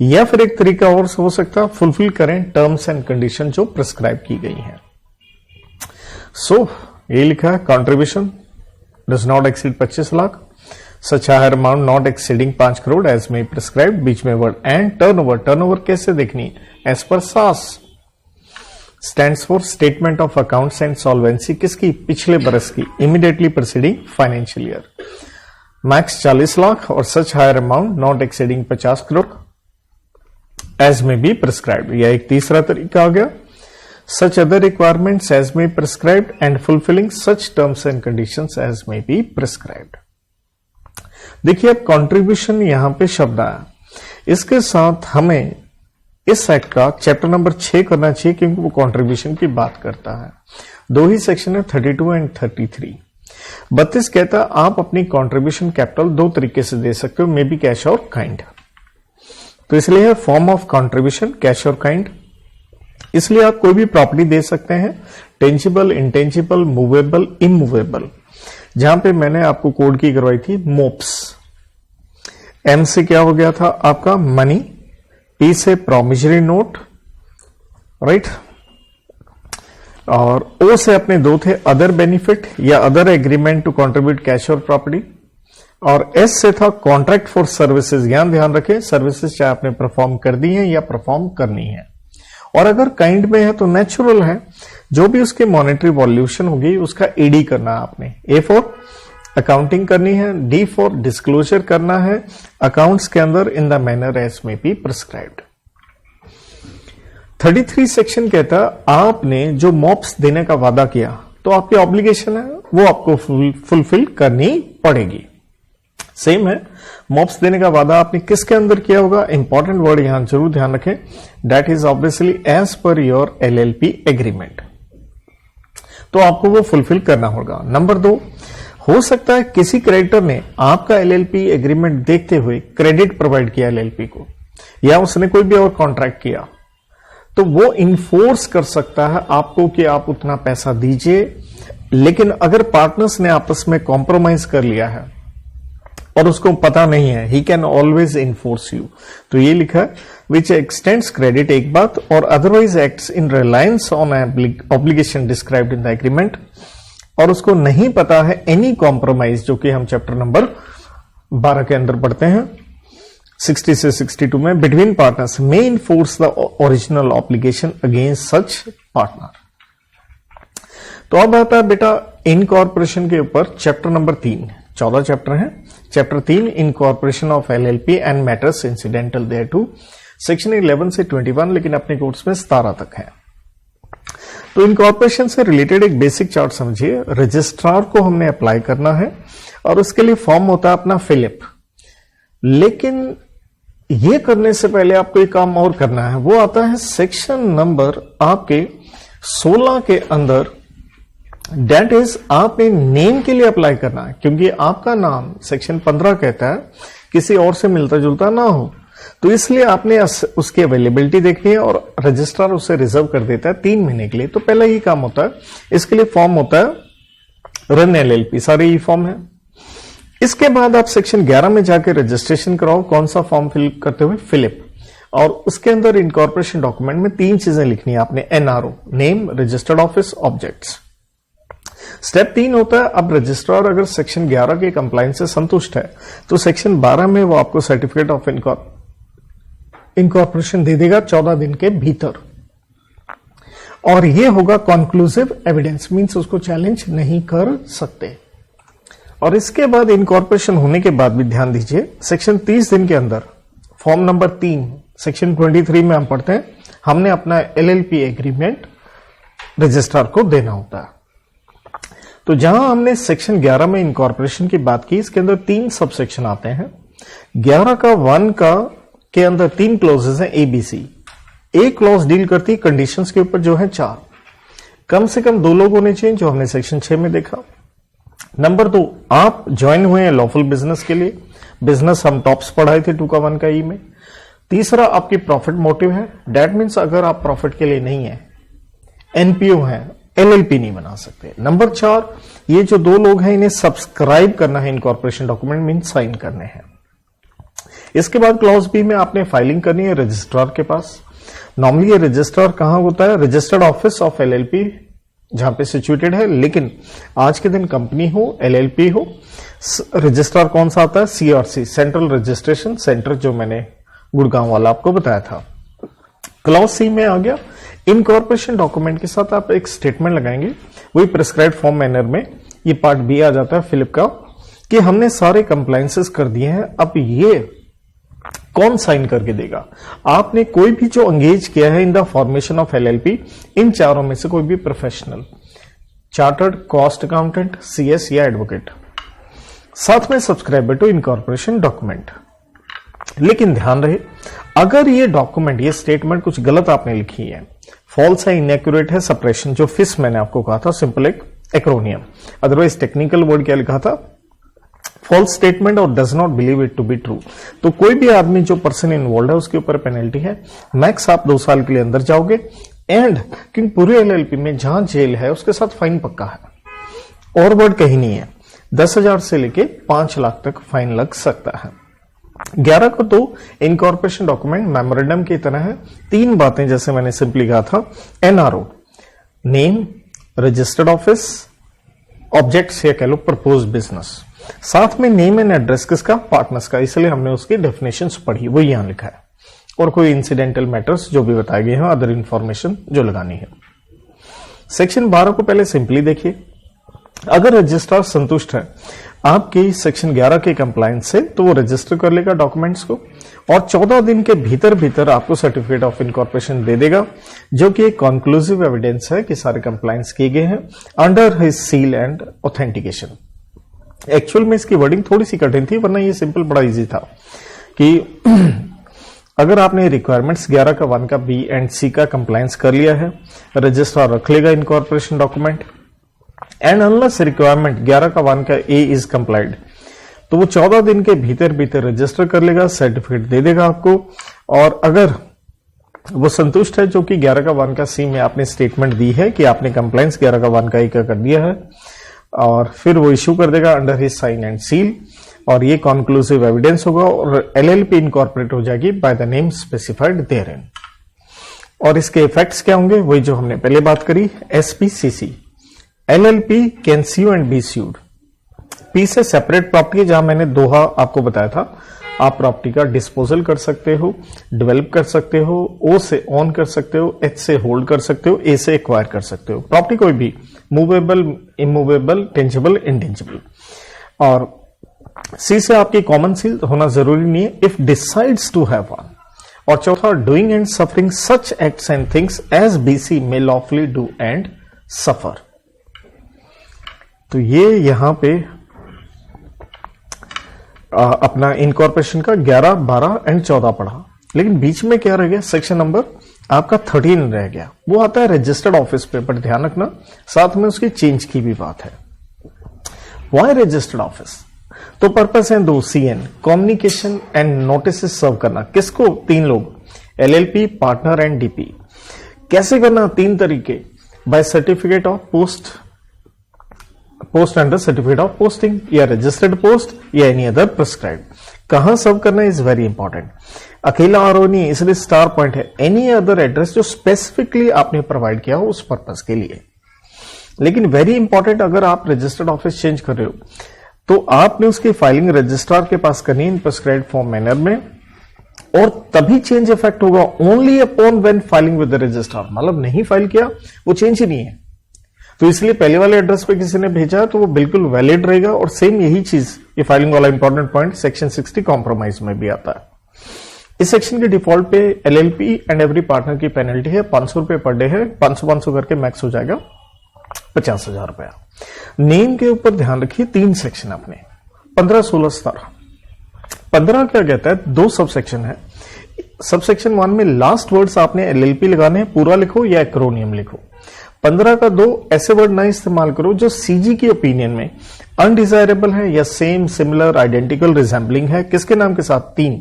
या फिर एक तरीका और हो सकता है, फुलफिल करें टर्म्स एंड कंडीशन जो प्रिस्क्राइब की गई हैं। सो ये लिखा है, contribution does not exceed 25 lakh, such higher amount not exceeding 5 crore as may prescribe, बीच में वर्ड एंड टर्नओवर। टर्नओवर कैसे देखनी है, एज पर SAS stands for statement of accounts and solvency, किसकी, पिछले बरस की, immediately preceding financial year. Max 40 lakh और such higher amount not exceeding 50 crore as may be prescribed. या एक तीसरा तरीका आ गया, such other requirements as may prescribed and fulfilling such terms and conditions as may be prescribed. देखिए अब कंट्रीब्यूशन यहां पे शब्द आया, इसके साथ हमें इस एक्ट का चैप्टर नंबर 6 करना चाहिए, क्योंकि वो कंट्रीब्यूशन की बात करता है। 2 ही सेक्शन है, 32 एंड 33। 32 कहता है आप अपनी कंट्रीब्यूशन कैपिटल 2 तरीके से दे सकते हो, मे बी कैश और काइंड। तो इसलिए है फॉर्म ऑफ कंट्रीब्यूशन कैश और काइंड। इसलिए आप कोई भी प्रॉपर्टी दे सकते हैं, टेंजिबल, इंटेंजिबल, मूवेबल, इमूवेबल। जहां पे मैंने आपको कोड की करवाई थी मोप्स। एम से क्या हो गया था आपका मनी, पी से प्रोमिसरी नोट, राइट, और ओ से अपने 2 थे अदर बेनिफिट या other agreement to contribute cash और प्रॉपर्टी, और एस से था कॉन्ट्रैक्ट फॉर सर्विसेज। ध्यान रखें, सर्विसेज चाहे आपने परफॉर्म कर दी है या परफॉर्म करनी है। और अगर काइंड में है तो नेचुरल है, जो भी उसकी मॉनेटरी वॉल्यूशन होगी उसका एडी करना है आपने। ए फॉर अकाउंटिंग करनी है, डी फॉर डिस्क्लोजर करना है अकाउंट्स के अंदर in the manner as may be prescribed. 33 section कहता है आपने जो मॉप्स देने का वादा किया तो आपकी ऑब्लिगेशन है वो आपको फुलफिल करनी पड़ेगी। सेम है, मॉप्स देने का वादा आपने किसके अंदर किया होगा? इंपॉर्टेंट वर्ड यहां जरूर ध्यान रखें, that is obviously as per your LLP agreement. तो आपको वो फुलफिल करना होगा। नंबर 2, हो सकता है किसी क्रेडिटर ने आपका LLP एग्रीमेंट देखते हुए क्रेडिट प्रोवाइड किया LLP को, या उसने कोई भी और कॉन्ट्रैक्ट किया, तो वो इन्फोर्स कर सकता है आपको कि आप उतना पैसा दीजिए। लेकिन अगर पार्टनर्स ने आपस में कॉम्प्रोमाइज कर लिया है और उसको पता नहीं है, he can always enforce you. तो ये लिखा है विच एक्सटेंड्स क्रेडिट एक बात, और otherwise acts in reliance on obligation described in the agreement, और उसको नहीं पता है एनी कॉम्प्रोमाइज, जो कि हम चैप्टर नंबर 12 के अंदर पढ़ते हैं 60 से 62 में, between partners may enforce the original obligation against such partner. तो अब आता है बेटा इनकॉर्पोरेशन के ऊपर चैप्टर नंबर 3, 14 चैप्टर है। Chapter 3 incorporation of LLP and matters incidental thereto, section 11 से 21, लेकिन अपने कोर्स में 17 तक है। तो इनकॉर्पोरेशन से रिलेटेड एक बेसिक चार्ट समझिए। रजिस्ट्रार को हमने अप्लाई करना है और उसके लिए फॉर्म होता है अपना फिलिप। लेकिन ये करने से पहले आपको एक काम और करना है, वो आता है सेक्शन नंबर आपके 16 के अंदर, डेट इज आपने नेम के लिए अप्लाई करना है, क्योंकि आपका नाम सेक्शन 15 कहता है किसी और से मिलता जुलता ना हो। तो इसलिए आपने उसकी अवेलेबिलिटी देखनी है और रजिस्ट्रार उसे रिजर्व कर देता है 3 महीने के लिए। तो पहला ये काम होता है, इसके लिए फॉर्म होता है रन LLP, सारे ये फॉर्म है। इसके बाद आप सेक्शन 11 में जाके रजिस्ट्रेशन कराओ। कौन सा फॉर्म फिल करते हुए? फिलिप। और उसके अंदर इनकॉर्पोरेशन डॉक्यूमेंट में 3 चीजें लिखनी है आपने, NRO, name, registered office, objects. Step 3 होता है, अब रजिस्ट्रार अगर सेक्शन 11 के कंप्लायंस से संतुष्ट है तो सेक्शन 12 में वो आपको सर्टिफिकेट ऑफ इनकॉर्पोरेशन दे देगा 14 दिन के भीतर, और ये होगा कॉन्क्लूसिव एविडेंस, मींस उसको चैलेंज नहीं कर सकते। और इसके बाद इनकॉर्पोरेशन होने के बाद भी ध्यान दीजिए, सेक्शन 30 दिन के अंदर फॉर्म नंबर 3 सेक्शन 23 में हम पढ़ते हैं, हमने अपना LLP एग्रीमेंट रजिस्ट्रार को देना होता है। तो जहां हमने सेक्शन 11 में इनकॉर्पोरेशन की बात की, इसके अंदर 3 सब सेक्शन आते हैं। 11 का 1 का के अंदर 3 क्लॉजेस हैं ABC। एक क्लॉज डील करती कंडीशंस के ऊपर जो है 4, कम से कम 2 लोग होने चाहिए, जो हमने सेक्शन 6 में देखा। नंबर 2, आप ज्वाइन हुए हैं लॉफुल बिजनेस के लिए, बिजनेस हम टॉप्स पढ़ाए थे 2 का 1 का ई में। तीसरा, आपकी प्रॉफिट मोटिव है, दैट मीन्स अगर आप प्रॉफिट के लिए नहीं है, NPO है, LLP नहीं बना सकते। नंबर 4, ये जो 2 लोग हैं इन्हें सब्सक्राइब करना है इनकॉर्पोरेशन डॉक्यूमेंट, मीन्स साइन करने हैं। इसके बाद क्लॉज बी में आपने फाइलिंग करनी है रजिस्ट्रार के पास। नॉर्मली ये रजिस्ट्रार कहां होता है? रजिस्टर्ड ऑफिस ऑफ LLP, जहां पे सिचुएटेड है, लेकिन आज के दिन कंपनी हो, LLP हो, रजिस्ट्रार कौन सा आता है? CRC, सेंट्रल रजिस्ट्रेशन सेंटर, जो मैंने गुड़गांव वाला आपको बताया था। क्लॉज सी में आ गया, इनकॉर्पोरेशन डॉक्यूमेंट के साथ आप एक स्टेटमेंट लगाएंगे, वही प्रिस्क्राइब्ड फॉर्म मैनर में। ये पार्ट बी आ जाता है फिलिप का, कि हमने सारे कंप्लायंसेस कर दिए हैं, अब ये कौन साइन करके देगा? आपने कोई भी जो एंगेज किया है in the formation of LLP, इन चारों में से कोई भी professional, chartered cost accountant, CS या एडवोकेट, साथ में सब्सक्राइबर टू इनकॉर्पोरेशन डॉक्यूमेंट। लेकिन ध्यान रहे, अगर ये डॉक्यूमेंट, ये स्टेटमेंट कुछ गलत आपने लिखी है, फॉल्स है, इनएक्यूरेट है, सप्रेशन, जो फिस मैंने आपको कहा था, सिंपल एक एक्रोनियम, अदरवाइज टेक्निकल वर्ड क्या लिखा था? फॉल्स स्टेटमेंट और does not believe it to be true, तो कोई भी आदमी, जो पर्सन इन्वॉल्व है, उसके ऊपर पेनल्टी है, मैक्स आप 2 साल के लिए अंदर जाओगे। एंड क्योंकि पूरे LLP में जहां जेल है उसके साथ फाइन पक्का है, और वर्ड कहीं नहीं है। 10,000 से लेके 5 लाख तक फाइन लग सकता है। 11 को तो इनकॉर्पोरेशन डॉक्यूमेंट मेमोरेंडम की तरह है। 3 बातें जैसे मैंने सिंपली कहा था, NRO, name, registered office, objects या कह लो प्रपोज बिजनेस, साथ में नेम एंड एड्रेस किसका? पार्टनर्स का, इसलिए हमने उसकी डेफिनेशंस पढ़ी, वो यहां लिखा है। और कोई इंसिडेंटल मैटर्स जो भी बताए गए हैं, अदर इंफॉर्मेशन जो लगानी है। सेक्शन 12 को पहले सिंपली देखिए, अगर रजिस्ट्रार संतुष्ट है आपके सेक्शन 11 के कंप्लायंस से तो वो रजिस्टर कर लेगा डॉक्यूमेंट्स को और 14 दिन के भीतर भीतर आपको सर्टिफिकेट ऑफ इनकॉर्पोरेशन दे देगा, जो कि एक कंक्लूसिव एविडेंस है कि सारे कंप्लायंस किए गए हैं under his seal and authentication. Actual में इसकी वर्डिंग थोड़ी सी कठिन थी, वरना ये सिंपल बड़ा इजी था कि अगर आपने रिक्वायरमेंट्स 11 का 1 का बी एंड सी का कंप्लायंस कर लिया है, रजिस्ट्रार रख लेगा incorporation document and unless requirement 11 का 1 का ए इज कंप्लाइड, तो वो 14 दिन के भीतर भीतर रजिस्टर कर लेगा, सर्टिफिकेट दे देगा आपको। और अगर वो संतुष्ट है, जो कि 11 का 1 का सी में आपने स्टेटमेंट दी है कि आपने कंप्लायंस 11 का 1 का ए का कर दिया है, और फिर वो इश्यू कर देगा under his sign and seal, और ये कंक्लूसिव एविडेंस होगा और एलएलपी इनकॉर्पोरेट हो जाएगी बाय द नेम स्पेसिफाइड देयरइन। और इसके इफेक्ट्स क्या होंगे, वही जो हमने पहले बात करी, SPCC, LLP can sue and be sued. P से सेपरेट प्रॉपर्टी, जहां मैंने दोहा आपको बताया था, आप प्रॉपर्टी का डिस्पोजल कर सकते हो, डेवलप कर सकते हो, ओ से ऑन कर सकते हो, एच से होल्ड कर सकते हो, ए से एक्वायर कर सकते हो। प्रॉपर्टी कोई भी, मूवेबल, इमूवेबल, टेंजिबल, इंटेंजिबल। और सी से आपकी कॉमन सील होना जरूरी नहीं है, if decides to have one. और चौथा, doing and suffering such acts and things as BC may lawfully do and suffer. तो ये यहां पे अपना इनकॉर्पोरेशन का 11, 12 एंड 14 पढ़ा, लेकिन बीच में क्या रह गया, सेक्शन नंबर आपका 13 रह गया, वो आता है रजिस्टर्ड ऑफिस पेपर। ध्यान रखना, साथ में उसकी चेंज की भी बात है। Why registered office? तो पर्पस है दो, CN, communication and notice serve करना। किसको? 3 लोग, एलएलपी, पार्टनर एंड डीपी। कैसे करना? 3 तरीके, by certificate of post under certificate of posting, या रजिस्टर्ड पोस्ट, या एनी अदर प्रिस्क्राइब। कहां सर्व करना इज वेरी इंपॉर्टेंट। अकेला आरओ नहीं, इसलिए स्टार पॉइंट है, एनी अदर एड्रेस जो स्पेसिफिकली आपने प्रोवाइड किया हो उस पर्पस के लिए। लेकिन वेरी इंपॉर्टेंट, अगर आप रजिस्टर्ड ऑफिस चेंज कर रहे हो तो आपने उसकी फाइलिंग रजिस्ट्रार के पास करनी इन प्रिस्क्राइब्ड फॉर्म मैनर में, और तभी चेंज इफेक्ट होगा only upon when filing with the registrar. मतलब नहीं फाइल किया, वो चेंज ही नहीं है। तो इसलिए पहले वाले एड्रेस पे किसी ने भेजा तो वो बिल्कुल वैलिड रहेगा। और सेम यही चीज, ये फाइलिंग वाला इंपॉर्टेंट पॉइंट सेक्शन 60 कॉम्प्रोमाइज में भी आता है। इस सेक्शन के डिफॉल्ट पे एलएलपी एंड एवरी पार्टनर की पेनल्टी है 500 रुपए पर डे है, 500 करके मैक्स हो जाएगा 50,000 रुपया। नेम के ऊपर ध्यान रखिए, 3 सेक्शन अपने, 15, 16, 17। 15 क्या कहता है, 2 सब सेक्शन है। सब सेक्शन 1 में लास्ट वर्ड्स आपने एलएलपी लगाने हैं, पूरा लिखो या एक्रोनियम लिखो। 15 का 2 ऐसे वर्ड ना इस्तेमाल करो जो सीजी की ओपिनियन में अनडिजायरेबल है या सेम, सिमिलर, आइडेंटिकल, रिजेंबलिंग है। किसके नाम के साथ? 3,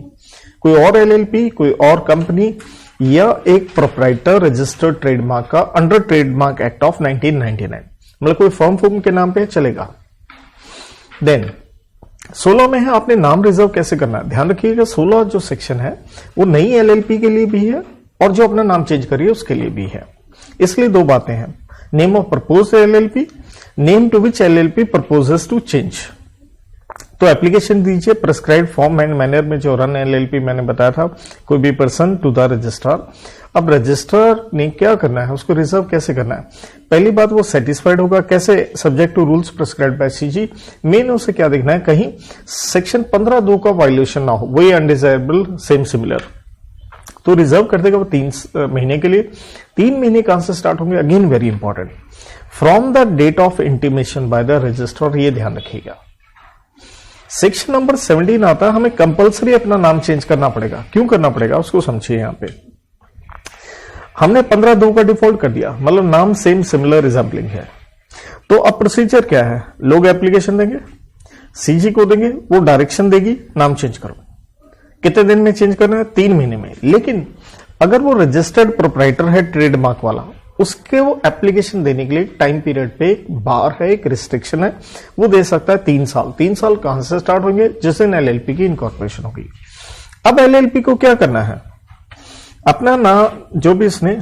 कोई और एलएलपी, कोई और कंपनी, या एक प्रोप्राइटर रजिस्टर्ड ट्रेडमार्क का अंडर ट्रेडमार्क एक्ट ऑफ 1999, मतलब कोई फर्म के नाम पे चलेगा। देन 16 में है, आपने नाम रिजर्व कैसे करना है। ध्यान रखिएगा, 16 जो सेक्शन है वो नई एलएलपी के लिए भी है और जो अपना नाम चेंज करिए उसके लिए भी है। इसलिए 2 बातें हैं, name of proposed LLP, name to which LLP proposes to change. तो एप्लीकेशन दीजिए प्रिस्क्राइब्ड फॉर्म एंड मैनर में, जो रन एलएलपी मैंने बताया था, कोई भी पर्सन टू द रजिस्ट्रार। अब रजिस्ट्रार ने क्या करना है, उसको रिजर्व कैसे करना है। पहली बात, वो सेटिस्फाइड होगा कैसे, subject to rules prescribed by CG. Main उसे क्या देखना है, कहीं सेक्शन 15(2) का वायलेशन ना हो, वही अनडिजायरेबल, सेम, सिमिलर, तो रिजर्व कर देगा वो 3 महीने के लिए। 3 महीने कहां से स्टार्ट होंगे, again very important, from the date of intimation by the registrar. ये ध्यान रखिएगा। सेक्शन नंबर 17 आता है, हमें कंपलसरी अपना नाम चेंज करना पड़ेगा। क्यों करना पड़ेगा उसको समझिए। यहां पे हमने 15(2) का डिफॉल्ट कर दिया, मतलब नाम सेम, सिमिलर, रिजेंबलिंग है। तो अब प्रोसीजर क्या है, लोग एप्लीकेशन देंगे, सीजी को देंगे, वो डायरेक्शन देगी, नाम चेंज करो। कितने दिन में चेंज करना है, 3 महीने में। लेकिन अगर वो रजिस्टर्ड प्रोप्राइटर है ट्रेडमार्क वाला, उसके वो एप्लीकेशन देने के लिए टाइम पीरियड पे एक बार है, एक रिस्ट्रिक्शन है, वो दे सकता है 3 साल। 3 साल कहां से स्टार्ट होंगे, जिस दिन एलएलपी की इनकॉर्पोरेशन होगी। अब एलएलपी को क्या करना है, अपना नाम जो भी इसने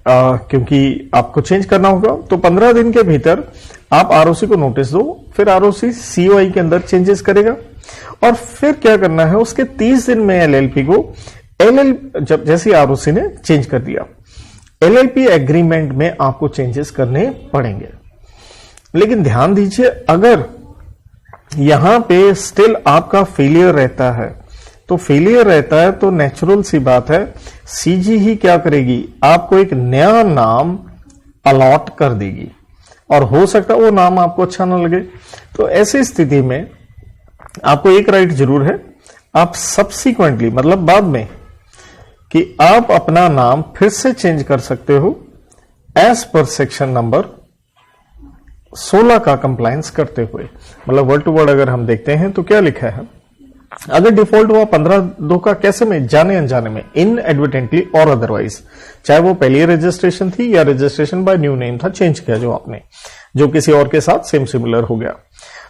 क्योंकि आपको चेंज करना होगा, तो 15 दिन के भीतर आप आरओसी को नोटिस दो, फिर आरओसी सीओआई के अंदर चेंजेस करेगा, और फिर क्या करना है, उसके 30 दिन में एलएलपी को जब जैसे आरओसी ने चेंज कर दिया, एलएलपी एग्रीमेंट में आपको चेंजेस करने पड़ेंगे। लेकिन ध्यान दीजिए, अगर यहां पे स्टिल आपका फेलियर रहता है, तो फेलियर रहता है तो नेचुरल सी बात है, सीजी ही क्या करेगी, आपको एक नया नाम अलॉट कर देगी, और हो सकता है वो नाम आपको अच्छा ना लगे। तो ऐसी स्थिति में आपको एक राइट जरूर है, आप सब्सिक्वेंटली मतलब बाद में, कि आप अपना नाम फिर से चेंज कर सकते हो एज पर सेक्शन नंबर 16 का कंप्लायंस करते हुए। मतलब वर्ड टू वर्ड अगर हम देखते हैं तो क्या लिखा है, अगर डिफॉल्ट हुआ 15/2 का कैसे में, जाने अनजाने में, इनएडवर्टेंटली और अदरवाइज, चाहे वो पहली रजिस्ट्रेशन थी या रजिस्ट्रेशन बाय न्यू नेम था, चेंज किया जो आपने, जो किसी और के साथ सेम सिमिलर हो गया,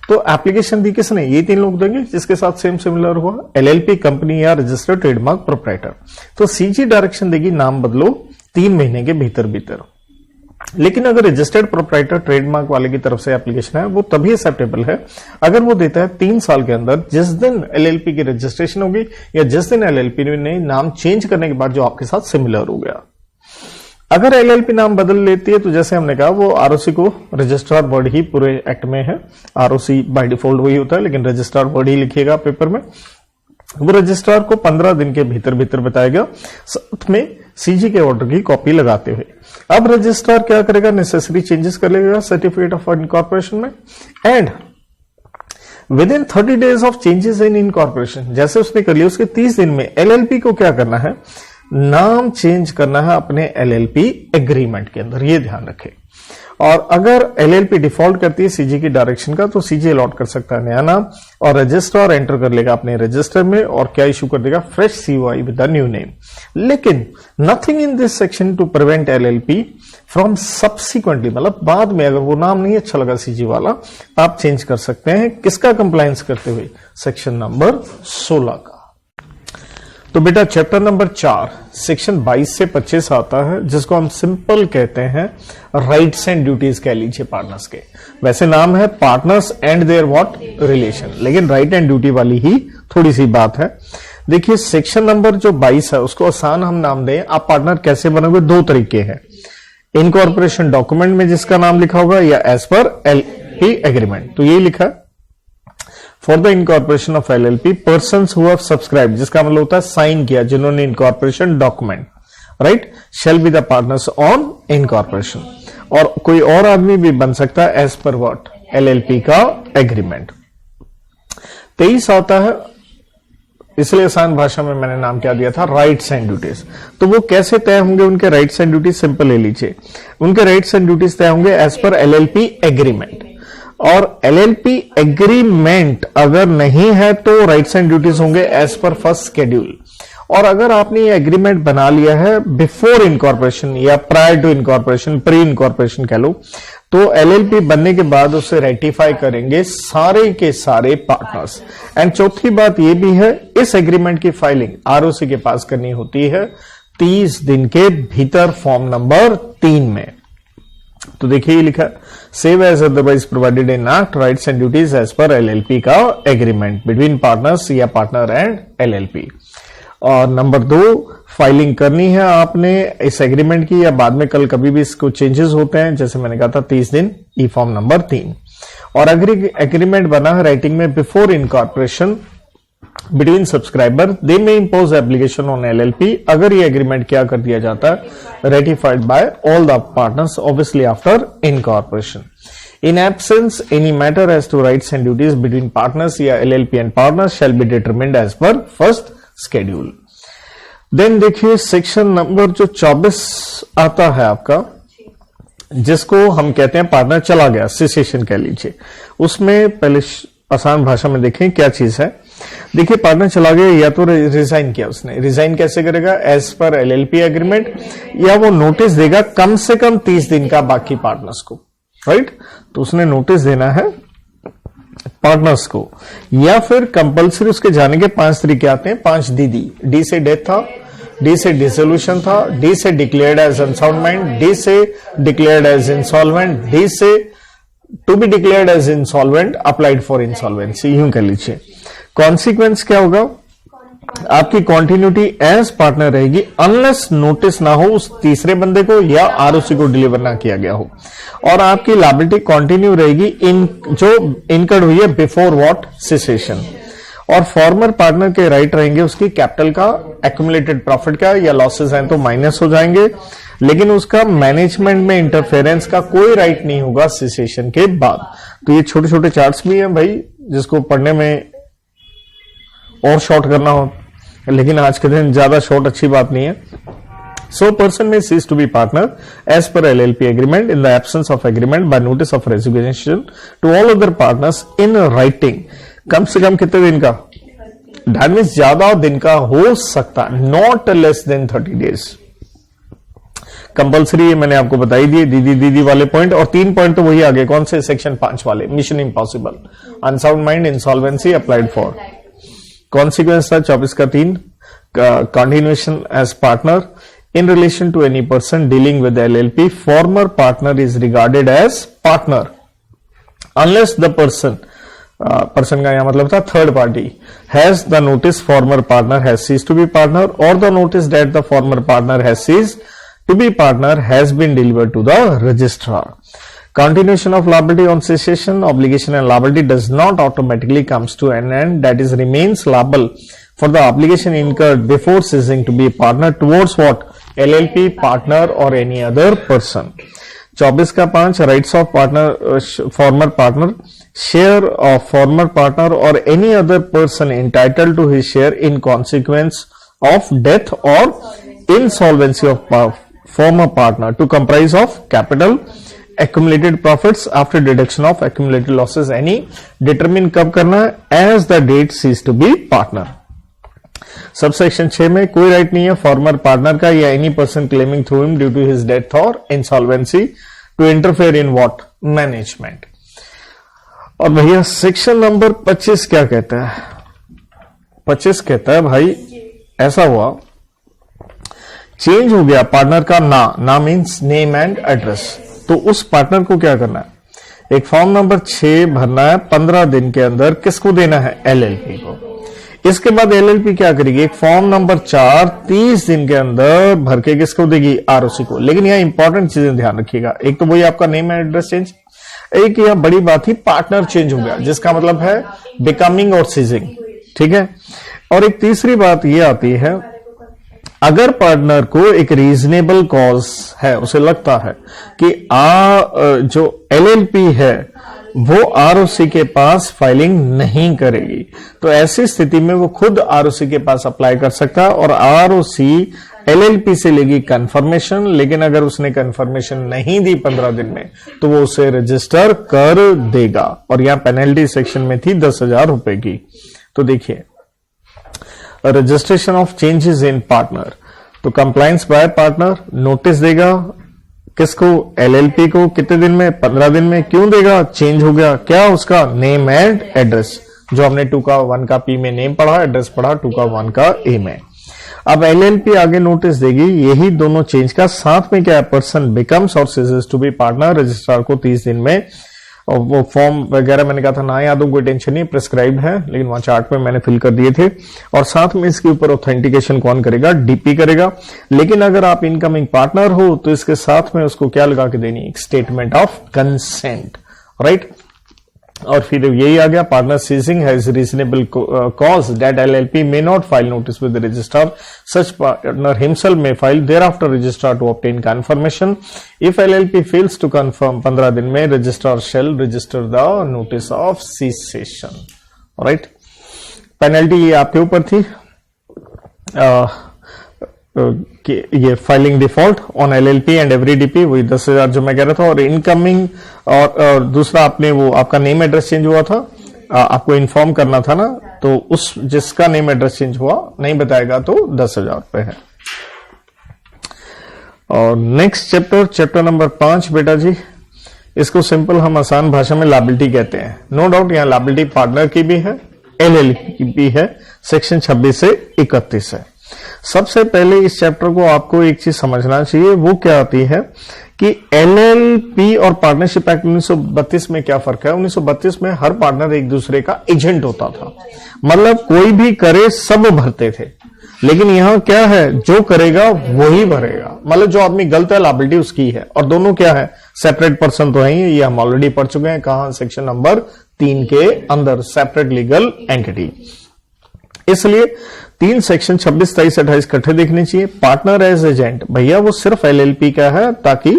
तो एप्लीकेशन दी किसने, ये 3 लोग देंगे जिसके साथ सेम सिमिलर हुआ, एलएलपी कंपनी या रजिस्टर्ड ट्रेडमार्क प्रोप्राइटर। तो सीजी डायरेक्शन देगी नाम बदलो 3 महीने के भीतर भीतर। लेकिन अगर रजिस्टर्ड प्रोप्राइटर ट्रेडमार्क वाले की तरफ से एप्लीकेशन है, वो तभी एक्सेप्टेबल है अगर वो देता है 3 साल के अंदर, जिस दिन एलएलपी की रजिस्ट्रेशन होगी या जिस दिन एलएलपी ने नाम चेंज करने के बाद जो आपके साथ सिमिलर हो गया। अगर एलएलपी नाम बदल लेती है तो जैसे हमने कहा, वो आरओसी को रजिस्ट्रार वर्ड ही पूरे एक्ट में है, आरओसी बाय डिफॉल्ट वही होता है, लेकिन रजिस्ट्रार वर्ड ही लिखिएगा पेपर में। वो रजिस्ट्रार को 15 दिन के भीतर भीतर बताएगा, साथ में सीजी के ऑर्डर की कॉपी लगाते हुए। अब रजिस्ट्रार क्या करेगा, नेसेसरी चेंजेस कर लेगा सर्टिफिकेट ऑफ इनकॉर्पोरेशन में, and with in 30 days of changes in incorporation, जैसे उसने कर लिया उसके 30 दिन में एलएलपी को क्या करना है, नाम चेंज करना है अपने एलएलपी एग्रीमेंट के अंदर, ये ध्यान रखें। और अगर एलएलपी डिफॉल्ट करती है सीजी की डायरेक्शन का, तो सीजी अलॉट कर सकता है नया नाम, और रजिस्ट्रार एंटर कर लेगा अपने रजिस्टर में और क्या इशू कर देगा, fresh COI with the new name. लेकिन nothing in this section to prevent LLP from subsequently, मतलब बाद में अगर वो नाम नहीं अच्छा लगा सीजी वाला, आप चेंज कर सकते हैं, किसका कंप्लायंस करते हुए, सेक्शन नंबर 16 का। तो बेटा चैप्टर नंबर 4 सेक्शन 22 से 25 आता है, जिसको हम सिंपल कहते हैं राइट्स एंड ड्यूटीज कह लीजिए पार्टनर्स के। वैसे नाम है partners and their what relation, लेकिन राइट एंड ड्यूटी वाली ही थोड़ी सी बात है। देखिए सेक्शन नंबर जो 22 है उसको आसान हम नाम दें, आप पार्टनर कैसे बनोगे, 2 तरीके हैं, इनकॉर्पोरेशन डॉक्यूमेंट में जिसका नाम लिखा होगा या एज पर एलएलपी एग्रीमेंट। तो यही लिखा है, for the incorporation of LLP persons who have subscribe, जिसका मतलब होता है साइन किया, जिन्होंने incorporation document, right, shall be the partners on incorporation. और कोई और आदमी भी बन सकता है एज पर व्हाट, एलएलपी का एग्रीमेंट। 23 आता है, इसलिए आसान भाषा में मैंने नाम क्या दिया था, राइट्स एंड ड्यूटीज। तो वो कैसे तय होंगे उनके राइट्स एंड ड्यूटीज, सिंपल ले लीजिए, उनके राइट्स एंड ड्यूटीज तय होंगे एज पर एलएलपी एग्रीमेंट। और एलएलपी एग्रीमेंट अगर नहीं है तो राइट्स एंड ड्यूटीज होंगे एज पर फर्स्ट शेड्यूल। और अगर आपने ये एग्रीमेंट बना लिया है बिफोर इनकॉर्पोरेशन या prior to incorporation, pre incorporation कह लो, तो एलएलपी बनने के बाद उसे रेटिफाई करेंगे सारे के सारे पार्टनर्स। एंड चौथी बात ये भी है, इस एग्रीमेंट की फाइलिंग आरओसी के पास करनी होती है 30 दिन के भीतर फॉर्म नंबर 3 में। तो देखिए ये लिखा, save as otherwise provided in act rights and duties as per LLP का एग्रीमेंट बिटवीन पार्टनर्स या पार्टनर एंड एलएलपी। और नंबर 2, फाइलिंग करनी है आपने इस एग्रीमेंट की, या बाद में कल कभी भी इसको चेंजेस होते हैं, जैसे मैंने कहा था 30 दिन, ई फॉर्म नंबर 3। और एग्रीमेंट बना है राइटिंग में बिफोर इनकॉर्पोरेशन बिटवीन सब्सक्राइबर, दे में इम्पोज एप्लीकेशन ऑन एलएलपी, अगर ये एग्रीमेंट क्या कर दिया जाता है, ratified by all the partners obviously after incorporation. In absence, any matter as to rights and duties between partners या LLP and partners shall be determined as per first schedule. Then देखिए section number जो 24 आता है आपका, जिसको हम कहते हैं पार्टनर चला गया, सिसेशन कह लीजिए। उसमें पहले आसान भाषा में देखें क्या चीज है। देखिए पार्टनर चला गया, या तो रिजाइन किया उसने, रिजाइन कैसे करेगा, एज पर एलएलपी एग्रीमेंट, या वो नोटिस देगा कम से कम 30 दिन का बाकी पार्टनर्स को, राइट। तो उसने नोटिस देना है पार्टनर्स को, या फिर कंपलसरी उसके जाने के 5 तरीके आते हैं, 5 डी से डेथ था, डी से डिसोल्यूशन था, डी से डिक्लेयर्ड एज अनसाउंड, डी से डिक्लेयर्ड एज इंसॉल्वेंट, डी से to be declared as insolvent, applied for insolvency, यूं कह लीजिए। कॉन्सिक्वेंस क्या होगा, आपकी कॉन्टिन्यूटी एज पार्टनर रहेगी अनलेस नोटिस ना हो उस तीसरे बंदे को या आरओसी को डिलीवर ना किया गया हो, और आपकी लायबिलिटी कंटिन्यू रहेगी इन जो इनकर्ड हुई है बिफोर व्हाट सिसेशन, और फॉर्मर पार्टनर के राइट रहेंगे उसकी कैपिटल का, एक्यूमुलेटेड प्रॉफिट का, या लॉसेस हैं तो माइनस हो जाएंगे, लेकिन उसका मैनेजमेंट में इंटरफेरेंस का कोई राइट नहीं होगा सिसेशन के बाद। तो ये छोटे छोटे चार्ट्स भी हैं भाई, जिसको पढ़ने में और शॉर्ट करना हो, लेकिन आज के दिन ज्यादा शॉर्ट अच्छी बात नहीं है। So person may cease to be partner as per LLP agreement in the absence of agreement by notice of resignation to all other partners in writing। कम से कम कितने दिन का? That means ज्यादा दिन का हो सकता, not less than 30 days। Compulsory है, मैंने आपको बताई दिए दीदी वाले पॉइंट, और 3 पॉइंट तो वही आगे कौन से सेक्शन 5 वाले, Mission Impossible, unsound mind, insolvency applied for. Consequence था 24 का 3, continuation as partner in relation to any person dealing with LLP, former partner is regarded as partner unless the person का यहां मतलब था third party, has the notice former partner has ceased to be partner or the notice that the former partner has ceased to be partner has been delivered to the registrar। Continuation of liability on cessation, obligation and liability does not automatically comes to an end, that is remains liable for the obligation incurred before ceasing to be a partner towards what LLP, partner or any other person। 24 का 5, rights of partner, former partner, share of former partner और any other person entitled to his share in consequence of death और insolvency of former partner to comprise of capital, accumulated profits after deduction of accumulated losses any, determine कब करना है, as the date cease to be partner। Subsection 6 में कोई right नहीं है farmer partner का या any person claiming through him due to his death और insolvency to interfere in what management. और भैया सेक्शन नंबर 25 क्या कहता है? 25 कहता है भाई ऐसा हुआ, चेंज हो गया पार्टनर का ना मीन्स नेम एंड एड्रेस, तो उस पार्टनर को क्या करना है, एक फॉर्म नंबर 6 भरना है 15 दिन के अंदर, किसको देना है, LLP को। इसके बाद LLP क्या करेगी, एक फॉर्म नंबर 4 30 दिन के अंदर भर के किसको देगी, ROC को। लेकिन यहाँ इंपॉर्टेंट चीजें ध्यान रखिएगा, एक तो वही आपका नेम एंड एड्रेस चेंज, एक यहाँ बड़ी बात ही पार्टनर चेंज हो गया, जिसका मतलब है बिकमिंग और सीजिंग, ठीक है। और एक तीसरी बात ये आती है, अगर पार्टनर को एक रीजनेबल कॉज है, उसे लगता है कि जो LLP है वो ROC के पास फाइलिंग नहीं करेगी, तो ऐसी स्थिति में वो खुद ROC के पास अप्लाई कर सकता है और ROC LLP से लेगी कंफर्मेशन। लेकिन अगर उसने कंफर्मेशन नहीं दी 15 दिन में तो वो उसे रजिस्टर कर देगा, और यहां पेनल्टी सेक्शन में थी 10,000 रुपए की। तो देखिए, registration of changes in partner, तो कंप्लायंस बाय पार्टनर नोटिस देगा किसको, LLP को, कितने दिन में, 15 दिन में। क्यों देगा, चेंज हो गया क्या, उसका नेम एंड एड्रेस, जो हमने 2 का 1 का P में नेम पढ़ा, एड्रेस पढ़ा 2 का 1 का A में। अब LLP आगे नोटिस देगी, यही दोनों चेंज का, साथ में क्या है, पर्सन बिकम्स और ceases to be partner, registrar को 30 दिन में। और वो फॉर्म वगैरह मैंने कहा था ना याद हो, कोई टेंशन नहीं, प्रिस्क्राइब्ड है, लेकिन वहां चार्ट में मैंने फिल कर दिए थे। और साथ में इसके ऊपर ऑथेंटिकेशन कौन करेगा, DP करेगा। लेकिन अगर आप इनकमिंग पार्टनर हो तो इसके साथ में उसको क्या लगा के देनी, एक स्टेटमेंट ऑफ कंसेंट, राइट। और फिर यही आ गया, partner ceasing has reasonable cause that LLP may not file notice with the registrar, such partner himself may file thereafter registrar to obtain confirmation। If LLP fails to confirm 15 दिन में, registrar shall register the notice of cessation, right। Penalty ये आपके ऊपर थी कि ये filing default on LLP and every DP, वही 10,000 जो मैं कह रहा था। और इनकमिंग और दूसरा आपने वो आपका नेम एड्रेस चेंज हुआ था, आपको इन्फॉर्म करना था ना, तो उस जिसका नेम एड्रेस चेंज हुआ नहीं बताएगा तो 10,000 रुपए है। और नेक्स्ट चैप्टर नंबर 5 बेटा जी, इसको सिंपल हम आसान भाषा में लायबिलिटी कहते हैं। नो डाउट यहाँ लायबिलिटी पार्टनर की भी है, LLP की भी है, सेक्शन 26 से 31 है। सबसे पहले इस चैप्टर को आपको एक चीज समझना चाहिए, वो क्या आती है कि एलएलपी और पार्टनरशिप एक्ट 1932 में क्या फर्क है। 1932 में हर पार्टनर एक दूसरे का एजेंट होता था, मतलब कोई भी करे सब भरते थे, लेकिन यहां क्या है, जो करेगा वही भरेगा, मतलब जो आदमी गलत है लायबिलिटी उसकी है, और दोनों क्या है, सेपरेट पर्सन तो है ही, ये हम ऑलरेडी पढ़ चुके हैं, कहां, सेक्शन नंबर 3 के अंदर, सेपरेट लीगल एंटिटी। इसलिए 3 सेक्शन 26, 23, 28 इकट्ठे देखने चाहिए। पार्टनर एज एजेंट, भैया वो सिर्फ एलएलपी का है ताकि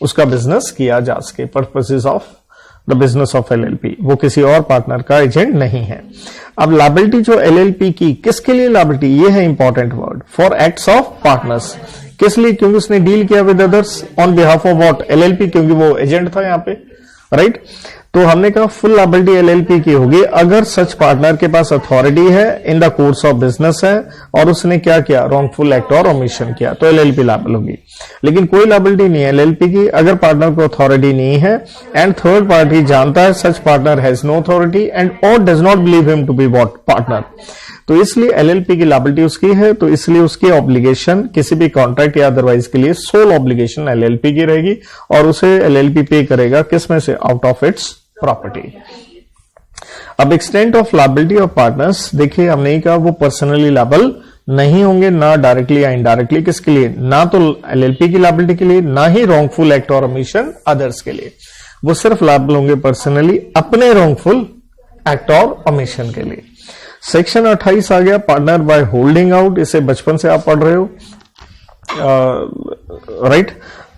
उसका बिजनेस किया जा सके, purposes of the business of LLP, वो किसी और पार्टनर का एजेंट नहीं है। अब लायबिलिटी जो एलएलपी की, किसके लिए लायबिलिटी, ये है important word, for acts of partners. किस लिए, क्योंकि उसने डील किया with others on behalf of what, LLP, क्योंकि वो एजेंट था यहां पे, राइट। तो हमने कहा फुल लायबिलिटी एलएलपी की होगी अगर सच पार्टनर के पास अथॉरिटी है, in the course of business है, और उसने क्या किया, रॉन्गफुल एक्ट और ओमिशन किया, तो एलएलपी लायबल होगी। लेकिन कोई लायबिलिटी नहीं है एलएलपी की अगर पार्टनर को अथॉरिटी नहीं है, एंड थर्ड पार्टी जानता है such partner has no authority and और does not believe him to be what, partner. तो इसलिए एलएलपी की लायबिलिटी उसकी है, तो इसलिए उसकी ऑब्लिगेशन किसी भी कॉन्ट्रैक्ट या अदरवाइज के लिए सोल ऑब्लिगेशन एलएलपी की रहेगी, और उसे एलएलपी पे करेगा किस में से, आउट ऑफ इट्स प्रॉपर्टी। अब extent of liability of partners, देखिए हमने ही कहा वो पर्सनली लायबल नहीं होंगे, ना डायरेक्टली या इनडायरेक्टली, किसके लिए, ना तो एलएलपी की लायबिलिटी के लिए, ना ही रॉन्गफुल एक्ट और ओमिशन अदर्स के लिए, वो सिर्फ लायबल होंगे पर्सनली अपने रॉन्गफुल एक्ट और ओमिशन के लिए। सेक्शन 28 आ गया, पार्टनर बाय होल्डिंग आउट, इसे बचपन से आप पढ़ रहे हो, राइट,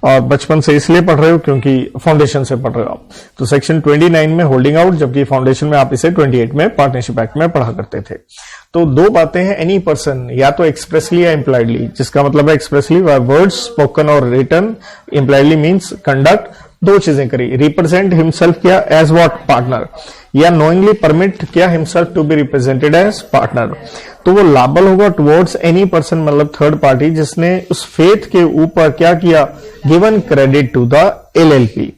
और बचपन से इसलिए पढ़ रहे हो क्योंकि फाउंडेशन से पढ़ रहे हो आप। तो सेक्शन 29 में होल्डिंग आउट, जबकि फाउंडेशन में आप इसे 28 में पार्टनरशिप एक्ट में पढ़ा करते थे। तो दो बातें हैं, एनी पर्सन, या तो एक्सप्रेसली या इंप्लाइडली, जिसका मतलब है एक्सप्रेसली वर्ड्स स्पोकन और रिटन, इंप्लाइडली मींस कंडक्ट, दो चीजें करी, रिप्रेजेंट हिमसेल्फ किया एज व्हाट, पार्टनर, या नोइंगली परमिट किया himself to be represented as partner, तो वो लायबल होगा टुवर्ड्स एनी पर्सन, मतलब थर्ड पार्टी, जिसने उस फेथ के ऊपर क्या किया, given credit to the LLP,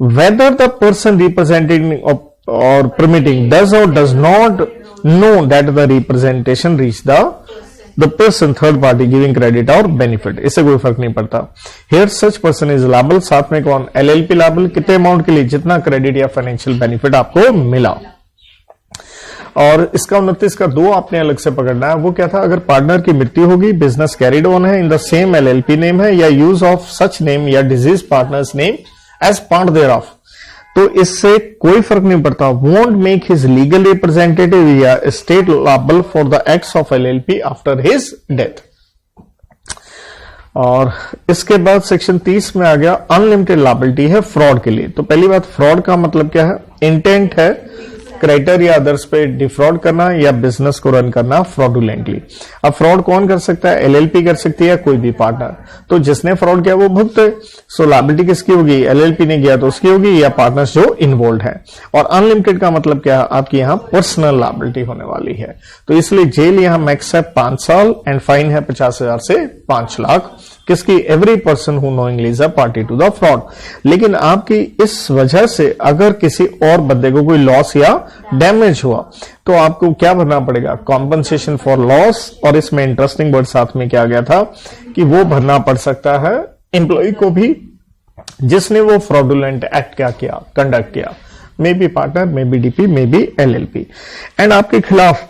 whether the person representing और परमिटिंग डज और does not know that the representation reach the person third party giving credit और बेनिफिट, इससे कोई फर्क नहीं पड़ता। Here such person is liable, साथ में कौन, एलएलपी लायबल, कितने अमाउंट के लिए, जितना क्रेडिट या फाइनेंशियल बेनिफिट आपको मिला। और इसका 29 का 2 आपने अलग से पकड़ना है, वो क्या था, अगर पार्टनर की मृत्यु होगी, बिजनेस कैरिड ऑन है in the same LLP name है, या यूज ऑफ सच नेम या deceased partner's name as part thereof, तो इससे कोई फर्क नहीं पड़ता, won't make his legal representative या estate liable for the acts of LLP after his death. और इसके बाद सेक्शन 30 में आ गया अनलिमिटेड लायबिलिटी है फ्रॉड के लिए। तो पहली बात, फ्रॉड का मतलब क्या है, इंटेंट है क्रेडिटर या अदर्स पे डिफ्रॉड करना या बिजनेस को रन करना फ्रॉडुलेंटली। अब फ्रॉड कौन कर सकता है, एलएलपी कर सकती है, कोई भी पार्टनर, तो जिसने फ्रॉड किया वो भुगते, सो लायबिलिटी किसकी होगी, एलएलपी ने किया तो उसकी होगी, या पार्टनर्स जो इन्वॉल्व है। और अनलिमिटेड का मतलब क्या है, आपकी यहां पर्सनल लायबिलिटी होने वाली है, तो इसलिए जेल यहां मैक्स है 5 साल एंड फाइन है 50,000 से 5 लाख, किसकी, every person who knowingly is a party to the fraud. लेकिन आपकी इस वजह से अगर किसी और बंदे को कोई लॉस या डैमेज हुआ तो आपको क्या भरना पड़ेगा, कॉम्पनसेशन फॉर लॉस, और इसमें इंटरेस्टिंग वर्ड साथ में क्या गया था कि वो भरना पड़ सकता है एम्प्लॉय को भी जिसने वो फ्रॉडुलेंट एक्ट क्या किया, कंडक्ट किया, may be partner, may be DP, may be LLP. And आपके खिलाफ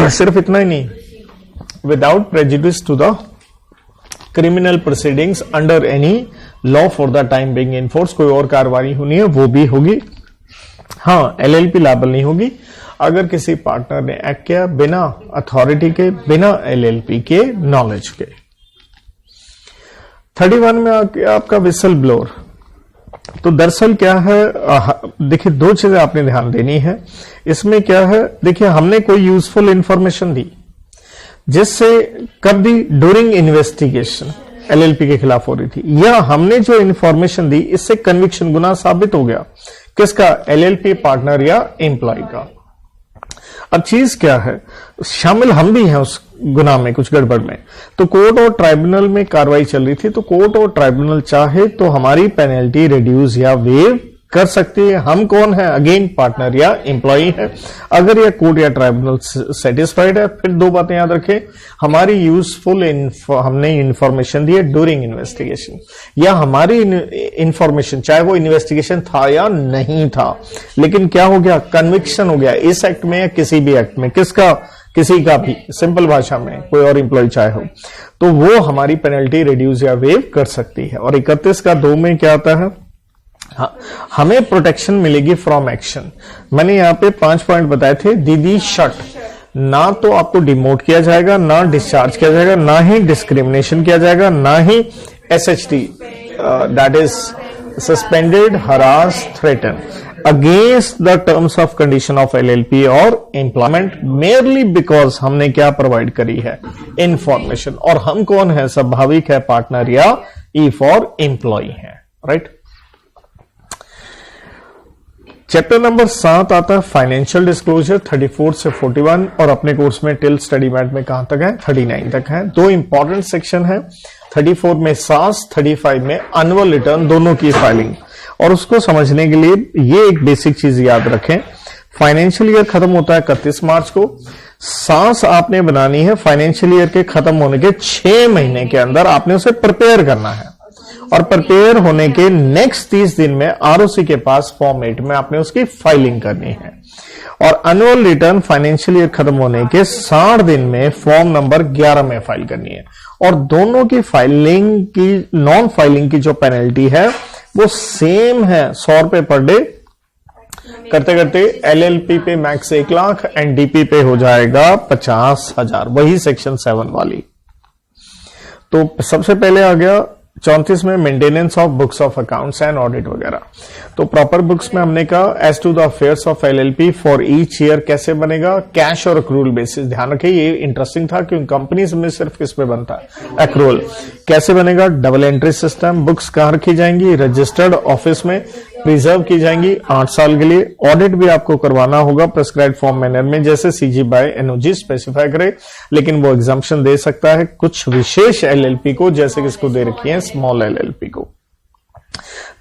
सिर्फ इतना ही नहीं, without prejudice to the criminal proceedings under any law for the time being in force, कोई और कार्रवाई होनी है वो भी होगी। हाँ, एलएलपी लायबल नहीं होगी अगर किसी पार्टनर ने एक्ट किया बिना अथॉरिटी के, बिना एलएलपी के नॉलेज के। 31 में आपका विसल ब्लोअर, तो दरअसल क्या है, देखिए 2 चीजें आपने ध्यान देनी है इसमें। क्या है, देखिए हमने कोई यूजफुल इंफॉर्मेशन दी जिससे कब दी, ड्यूरिंग इन्वेस्टिगेशन एलएलपी के खिलाफ हो रही थी, या हमने जो इंफॉर्मेशन दी इससे कन्विक्शन गुना साबित हो गया, किसका, एलएलपी पार्टनर या एम्प्लॉय का। अब चीज क्या है, शामिल हम भी हैं उस गुनाह में, कुछ गड़बड़ में, तो कोर्ट और ट्राइब्यूनल में कार्रवाई चल रही थी, तो कोर्ट और ट्राइब्यूनल चाहे तो हमारी पेनल्टी रिड्यूस या वेव कर सकती है। हम कौन है? अगेन पार्टनर या एम्प्लॉई है। अगर यह कोर्ट या ट्राइब्यूनल सेटिस्फाइड है, फिर दो बातें याद रखें, हमारी यूजफुल हमने इंफॉर्मेशन दी है ड्यूरिंग इन्वेस्टिगेशन, या हमारी इंफॉर्मेशन चाहे वो इन्वेस्टिगेशन था या नहीं था, लेकिन क्या हो गया? कन्विक्शन हो गया इस एक्ट में या किसी भी एक्ट में, किसका? किसी का भी, सिंपल भाषा में कोई और इंप्लॉय चाहे हो, तो वो हमारी पेनल्टी रिड्यूस या वेव कर सकती है। और 31 का 2 में क्या आता है? हमें प्रोटेक्शन मिलेगी फ्रॉम एक्शन। मैंने यहाँ पे 5 पॉइंट बताए थे। दीदी शट, ना तो आपको डिमोट किया जाएगा, ना डिस्चार्ज किया जाएगा, ना ही डिस्क्रिमिनेशन किया जाएगा, ना ही SHT that is suspended, harass, threaten against the terms of condition of LLP और एम्प्लॉयमेंट, मेयरली बिकॉज हमने क्या प्रोवाइड करी है? इंफॉर्मेशन। और हम कौन है? स्वाभाविक है पार्टनर या E फॉर एम्प्लॉय है, राइट। चैप्टर नंबर 7 आता है फाइनेंशियल डिस्क्लोजर 34 से 41, और अपने कोर्स में टिल स्टडी मैट में कहां तक है? 39 तक है। दो इंपॉर्टेंट सेक्शन है, 34 में सास, 35 में एनुअल रिटर्न, दोनों की फाइलिंग। और उसको समझने के लिए ये एक बेसिक चीज याद रखें, फाइनेंशियल ईयर खत्म होता है 31 मार्च को। सास आपने बनानी है फाइनेंशियल ईयर के खत्म होने के 6 महीने के अंदर, आपने उसे प्रिपेयर करना है, और प्रिपेयर होने के नेक्स्ट 30 दिन में ROC के पास फॉर्म 8 में आपने उसकी फाइलिंग करनी है। और एनुअल रिटर्न फाइनेंशियल ईयर खत्म होने के 60 दिन में फॉर्म नंबर 11 में फाइल करनी है। और दोनों की फाइलिंग की, नॉन फाइलिंग की जो पेनल्टी है वो सेम है, 100 रुपए पर डे। करते करते LLP पे मैक्स 1 लाख एंड DP पे हो जाएगा 50,000, वही सेक्शन 7 वाली। तो सबसे पहले आ गया 34 में maintenance of books of accounts and audit वगैरह। तो प्रॉपर बुक्स में हमने कहा as to the affairs of LLP for each year कैसे बनेगा? कैश और अक्रूल बेसिस। ध्यान रखिए ये इंटरेस्टिंग था क्योंकि कंपनीज में सिर्फ किस पे बनता है? अक्रूल। कैसे बनेगा? Double entry system. बुक्स कहां रखी जाएंगी? रजिस्टर्ड ऑफिस में प्रिजर्व की जाएंगी 8 साल के लिए। ऑडिट भी आपको करवाना होगा प्रेस्क्राइब फॉर्म मैनर में, जैसे CG बाय NOG स्पेसिफाई करे, लेकिन वो एग्जाम्पशन दे सकता है कुछ विशेष LLP को, जैसे किसको दे रखी है? स्मॉल LLP को।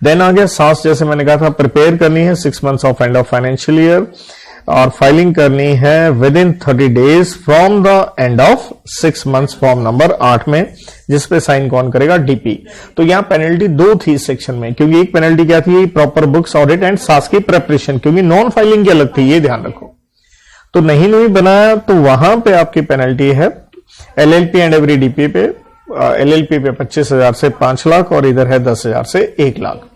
देन आ गया सास, जैसे मैंने कहा था प्रिपेयर करनी है 6 months of and of financial year, और फाइलिंग करनी है with in 30 days from the end of 6 months, form number 8 में, जिसपे साइन कौन करेगा? DP। तो यहां पेनल्टी 2 थी इस सेक्शन में, क्योंकि एक पेनल्टी क्या थी? प्रॉपर बुक्स ऑडिट एंड सास की प्रेपरेशन, क्योंकि नॉन फाइलिंग की अलग थी, ये ध्यान रखो। तो नहीं बनाया तो वहां पे आपकी पेनल्टी है LLP एंड एवरी DP पे, LLP पे 25,000 से 5 लाख, और इधर है 10,000 से 1 लाख।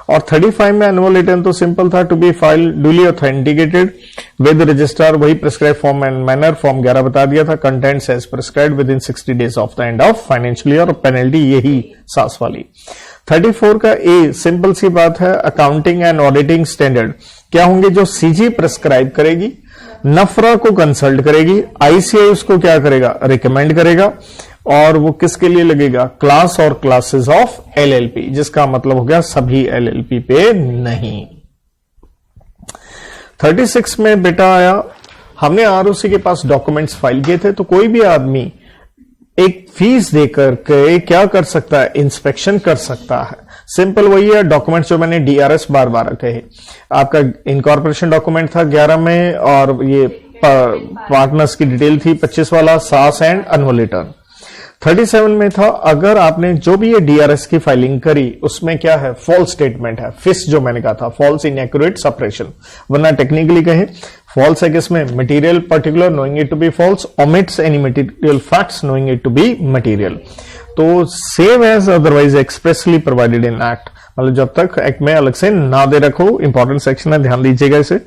और 35 में एनुअल रिटर्न तो सिंपल था, to be file duly authenticated with registrar, वही prescribe form and manner, form 11 बता दिया था, contents as prescribed within 60 days of the end of financial year, और पेनल्टी यही सास वाली। 34 का A सिंपल सी बात है, अकाउंटिंग एंड ऑडिटिंग स्टैंडर्ड क्या होंगे? जो CG प्रिस्क्राइब करेगी, नफरा को कंसल्ट करेगी, ICAI उसको क्या करेगा? रिकमेंड करेगा, और वो किसके लिए लगेगा? क्लास और क्लासेस ऑफ LLP, जिसका मतलब हो गया सभी LLP पे नहीं। 36 में बेटा आया, हमने ROC के पास डॉक्यूमेंट्स फाइल किए थे, तो कोई भी आदमी एक फीस देकर के क्या कर सकता है? इंस्पेक्शन कर सकता है। सिंपल वही है, डॉक्यूमेंट्स जो मैंने DRS बार बार कहे, आपका इनकॉर्पोरेशन डॉक्यूमेंट था 11 में, और ये पार्टनर्स की डिटेल थी 25 वाला, सास एंड एनुअल रिटर्न। 37 में था, अगर आपने जो भी ये DRS की फाइलिंग करी उसमें क्या है? फॉल्स स्टेटमेंट है, फिस जो मैंने कहा था, फॉल्स इनएक्यूरेट सपरेशन, वरना टेक्निकली कहें फॉल्स है किसमें? Material particular knowing it to be false, omits any material facts knowing it to be material. तो same as otherwise expressly provided in act, मतलब जब तक एक्ट में अलग से ना दे रखो, इंपॉर्टेंट सेक्शन है, ध्यान दीजिएगा इसे।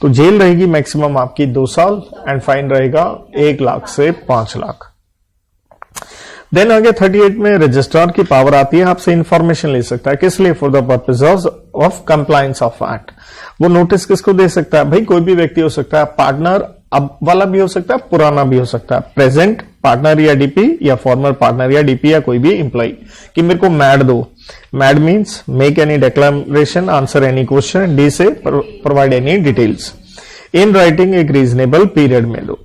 तो जेल रहेगी मैक्सिमम आपकी 2 साल एंड फाइन रहेगा 1 लाख से 5 लाख। देन आगे 38 में रजिस्ट्रार की पावर आती है, आपसे इंफॉर्मेशन ले सकता है, किस लिए? For the purposes of compliance of act. वो नोटिस किसको दे सकता है? भाई कोई भी व्यक्ति हो सकता है, पार्टनर अब वाला भी हो सकता है, पुराना भी हो सकता है, प्रेजेंट पार्टनर या DP, या फॉर्मर पार्टनर या DP, या कोई भी एम्प्लॉय, कि मेरे को मैड दो। Mad means make any declaration, answer any question, D से provide any details in writing, एक रीजनेबल पीरियड में दो।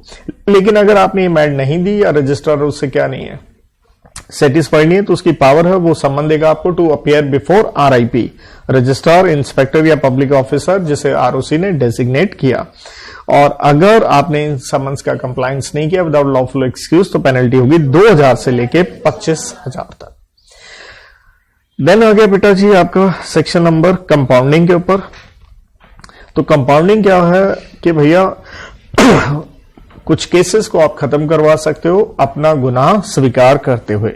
लेकिन अगर आपने ये मैड नहीं दी, या रजिस्ट्रार उससे क्या नहीं है? सेटिस्फाइड नहीं है तो उसकी पावर है वो सम्मन देगा आपको to appear before RIP, registrar, inspector या पब्लिक ऑफिसर जिसे ROC ने डेजिग्नेट किया। और अगर आपने इन समन्स का कंप्लायंस नहीं किया विदाउट लॉफुल एक्सक्यूज तो पेनल्टी होगी 2000 से लेके 25,000 तक। देन आ गया बेटा जी आपका सेक्शन नंबर कंपाउंडिंग के ऊपर। तो कंपाउंडिंग क्या है कि भैया कुछ केसेस को आप खत्म करवा सकते हो अपना गुनाह स्वीकार करते हुए।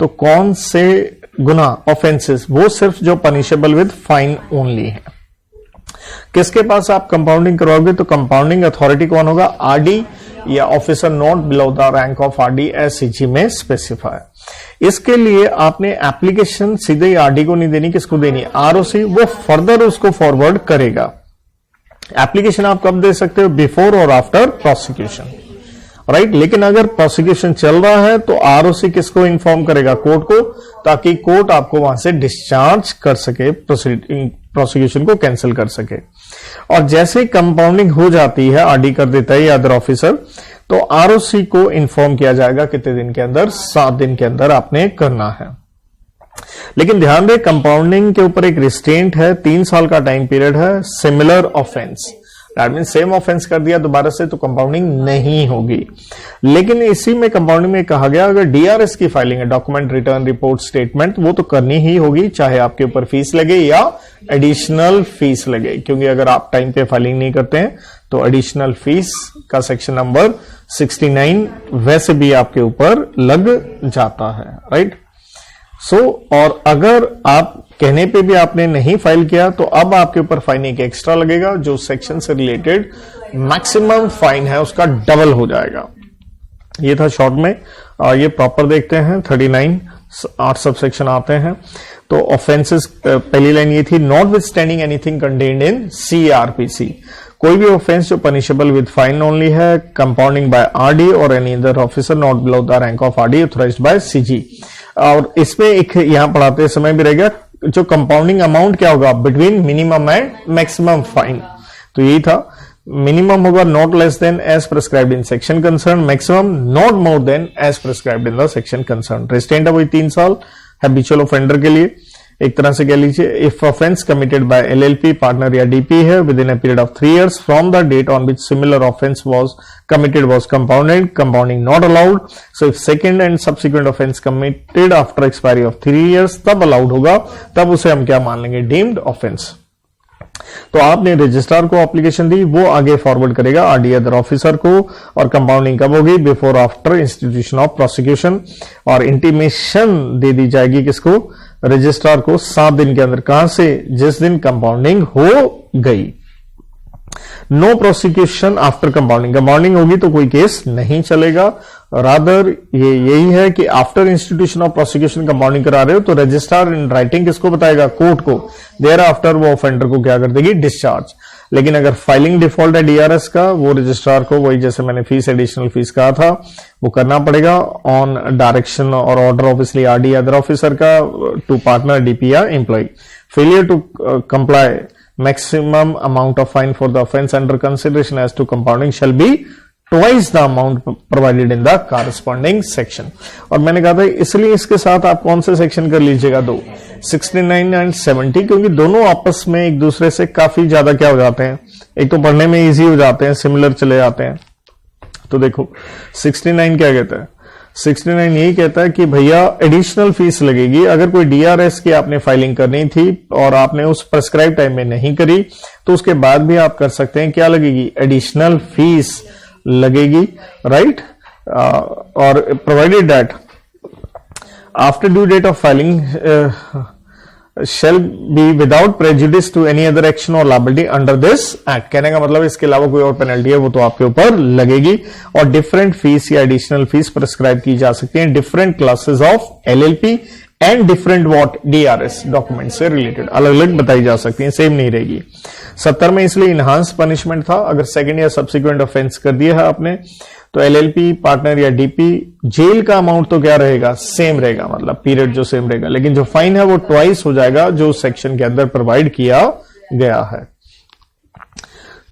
तो कौन से गुनाह ऑफेंसेस, वो सिर्फ जो पनिशेबल विद फाइन ओनली है। किसके पास आप कंपाउंडिंग करवाओगे तो कंपाउंडिंग अथॉरिटी कौन होगा, RD या officer not below the rank of RD as CG में स्पेसिफाई। इसके लिए आपने एप्लीकेशन सीधे ही RD को नहीं देनी, किसको देनी है, ROC, वो फर्दर उसको फॉरवर्ड करेगा। एप्लीकेशन आप कब दे सकते हो, बिफोर और आफ्टर प्रोसिक्यूशन, राइट। लेकिन अगर प्रोसिक्यूशन चल रहा है तो ROC किसको इन्फॉर्म करेगा, कोर्ट को, ताकि कोर्ट आपको वहां से डिस्चार्ज कर सके, प्रोसिक्यूशन को कैंसिल कर सके। और जैसे कंपाउंडिंग हो जाती है, RD कर देता है या अदर ऑफिसर, तो ROC को इन्फॉर्म किया जाएगा कितने दिन के अंदर, 7 दिन के अंदर आपने करना है। लेकिन ध्यान दें कंपाउंडिंग के ऊपर एक रिस्ट्रेंट है, 3 साल का टाइम पीरियड है। Similar offence, that mean same offence कर दिया दोबारा से तो कंपाउंडिंग नहीं होगी। लेकिन इसी में कंपाउंडिंग में कहा गया अगर DRS की फाइलिंग है, डॉक्यूमेंट रिटर्न रिपोर्ट स्टेटमेंट, वो तो करनी ही होगी, चाहे आपके ऊपर फीस लगे या एडिशनल फीस लगे, क्योंकि अगर आप टाइम पे फाइलिंग नहीं करते हैं तो एडिशनल फीस का सेक्शन नंबर 69 वैसे भी आपके ऊपर लग जाता है, राइट। और अगर आप कहने पे भी आपने नहीं फाइल किया तो अब आपके ऊपर फाइन एक एक्स्ट्रा लगेगा, जो सेक्शन से रिलेटेड मैक्सिमम फाइन है उसका डबल हो जाएगा। ये था शॉर्ट में, ये प्रॉपर देखते हैं। 39 8 सब सेक्शन आते हैं। तो ऑफेंसेस, पहली लाइन ये थी, not with standing anything contained in CRPC, कोई भी ऑफेंस जो पनिशेबल विद फाइन ओनली है, कंपाउंडिंग बाय RD और any other officer not below the rank of RD authorised bye CG। और इसमें एक यहां पढ़ाते समय भी रहेगा, जो कंपाउंडिंग अमाउंट क्या होगा, between minimum and maximum fine. तो यही था, मिनिमम होगा not less than as prescribed in section concern, maximum not more than as prescribed in the section concern. रेस्टेंट है वही 3 साल हैबिचुअल ऑफेंडर के लिए। एक तरह से कह लीजिए, if offence committed by LLP, partner या DP है within a period of 3 years from the date on which similar offence was committed was compounded, compounding not allowed. So if second and subsequent offence committed after expiry of 3 years तब allowed होगा, तब उसे हम क्या मान लेंगे, deemed offence. तो आपने रजिस्ट्रार को एप्लीकेशन दी, वो आगे फॉरवर्ड करेगा RD अदर ऑफिसर को। और कंपाउंडिंग कब होगी, before after institution of prosecution. और इंटीमेशन दे दी जाएगी किसको, रजिस्ट्रार को 7 दिन के अंदर। कहां से, जिस दिन कंपाउंडिंग हो गई। No prosecution after compounding, compounding होगी तो कोई केस नहीं चलेगा। रादर ये यही है कि after institution of prosecution compounding करा रहे हो तो रजिस्ट्रार इन राइटिंग किसको बताएगा, कोर्ट को। देयर आफ्टर वो ऑफेंडर को क्या कर देगी, डिस्चार्ज। लेकिन अगर फाइलिंग डिफॉल्ट है DRS का, वो रजिस्ट्रार को वही जैसे मैंने फीस, एडिशनल फीस कहा था, वो करना पड़ेगा ऑन डायरेक्शन और order obviously RD other officer का टू पार्टनर, DP या employ. Failure to comply maximum amount of fine for the offense under consideration as to compounding shall be twice the amount provided in the corresponding section। और मैंने कहा था इसलिए इसके साथ आप कौन से सेक्शन कर लीजिएगा, 2, 69 एंड 70, क्योंकि दोनों आपस में एक दूसरे से काफी ज्यादा क्या हो जाते हैं, एक तो पढ़ने में इजी हो जाते हैं, सिमिलर चले जाते हैं। तो देखो 69 क्या कहता है, 69 यही कहता है कि भैया एडिशनल फीस लगेगी। अगर कोई DRS की आपने फाइलिंग करनी थी और आपने उस प्रेस्क्राइब टाइम में नहीं करी तो उसके बाद भी आप कर सकते हैं, क्या लगेगी, एडिशनल फीस लगेगी, राइट। और provided that after due date of filing shall be without prejudice to any other action or liability under this act। कहने का मतलब इसके अलावा कोई और पेनल्टी है वो तो आपके ऊपर लगेगी। और डिफरेंट फीस या एडिशनल फीस प्रिस्क्राइब की जा सकती है different classes of LLP and different what DRS document से रिलेटेड, अलग अलग बताई जा सकती है, सेम नहीं रहेगी। 70 में इसलिए इनहांस पनिशमेंट था, अगर सेकंड या सब्सिक्वेंट ऑफेंस कर दिया है आपने तो LLP, पार्टनर या DP, जेल का अमाउंट तो क्या रहेगा, सेम रहेगा, मतलब पीरियड जो सेम रहेगा, लेकिन जो फाइन है वो ट्वाइस हो जाएगा जो सेक्शन के अंदर प्रोवाइड किया गया है।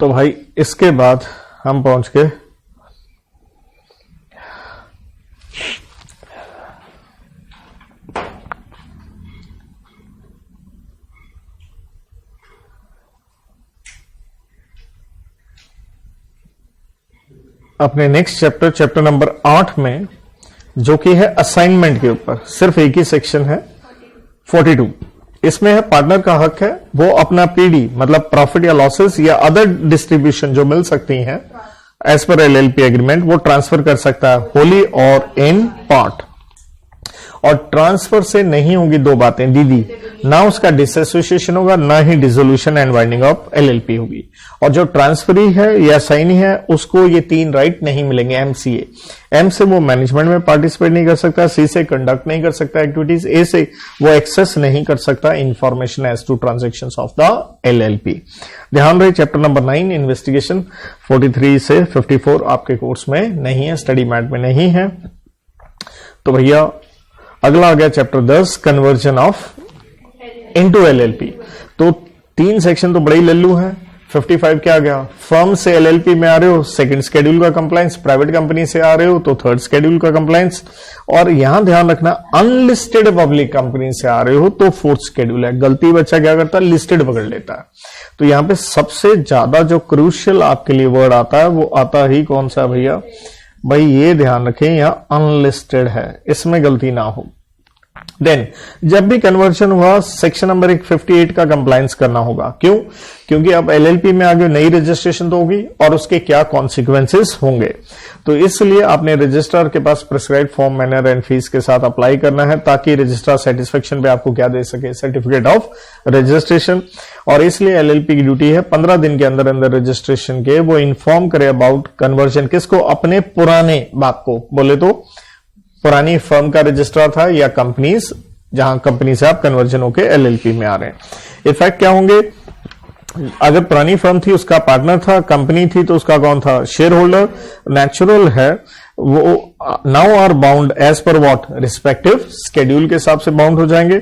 तो भाई इसके बाद हम पहुंच गए अपने नेक्स्ट चैप्टर नंबर 8 में, जो कि है असाइनमेंट के ऊपर। सिर्फ एक ही सेक्शन है 42। इसमें है पार्टनर का हक है वो अपना पीडी मतलब प्रॉफिट या लॉसेस या अदर डिस्ट्रीब्यूशन जो मिल सकती हैं एज पर एलएलपी एग्रीमेंट, वो ट्रांसफर कर सकता है होली और इन पार्ट। और ट्रांसफर से नहीं होगी दो बातें दीदी, ना उसका डिसएसोसिएशन होगा, ना ही dissolution and winding of LLP होगी। और जो ट्रांसफरी है या साइनी है उसको ये 3 राइट नहीं मिलेंगे। एमसीए, एम से वो मैनेजमेंट में पार्टिसिपेट नहीं कर सकता, सी से कंडक्ट नहीं कर सकता एक्टिविटीज, ए से वो एक्सेस नहीं कर सकता information as to transactions of the LLP. ध्यान रहे चैप्टर नंबर 9 इन्वेस्टिगेशन 43 से 54 आपके कोर्स में नहीं है, स्टडी मैट में नहीं है। तो भैया अगला आ गया chapter 10 conversion of into LLP. तो 3 सेक्शन तो बड़े ही लल्लू हैं। 55 क्या आ गया, फर्म से एलएलपी में आ रहे हो सेकंड शेड्यूल का कंप्लायंस, प्राइवेट कंपनी से आ रहे हो तो थर्ड शेड्यूल का कंप्लायंस, और यहां ध्यान रखना अनलिस्टेड पब्लिक कंपनी से आ रहे हो तो फोर्थ शेड्यूल है। गलती बच्चा क्या करता है, लिस्टेड पकड़ लेता है। तो यहां पे सबसे ज्यादा जो क्रूशियल आपके लिए वर्ड आता है वो आता ही कौन सा भैया, भाई ये ध्यान रखें यहां अनलिस्टेड है, इसमें गलती ना हो। देन जब भी कन्वर्जन हुआ सेक्शन नंबर 158 का कंप्लायंस करना होगा। क्यों? क्योंकि अब एलएलपी में आगे नई रजिस्ट्रेशन तो होगी और उसके क्या कॉन्सिक्वेंसेस होंगे। तो इसलिए आपने रजिस्ट्रार के पास prescribed form, manner and fees के साथ अप्लाई करना है ताकि रजिस्ट्रार सेटिस्फेक्शन पे आपको क्या दे सके, सर्टिफिकेट ऑफ रजिस्ट्रेशन। और इसलिए एलएलपी की ड्यूटी है 15 दिन के अंदर अंदर रजिस्ट्रेशन के वो इन्फॉर्म करे अबाउट कन्वर्जन। किसको? अपने पुराने बाप को, बोले तो पुरानी फर्म का रजिस्ट्रार था या कंपनीज, जहां कंपनी से आप कन्वर्जन होके एलएलपी में आ रहे हैं। इफेक्ट क्या होंगे? अगर पुरानी फर्म थी उसका पार्टनर था, कंपनी थी तो उसका कौन था, शेयर होल्डर। नेचुरल है वो now are bound as per what, respective schedule के हिसाब से बाउंड हो जाएंगे।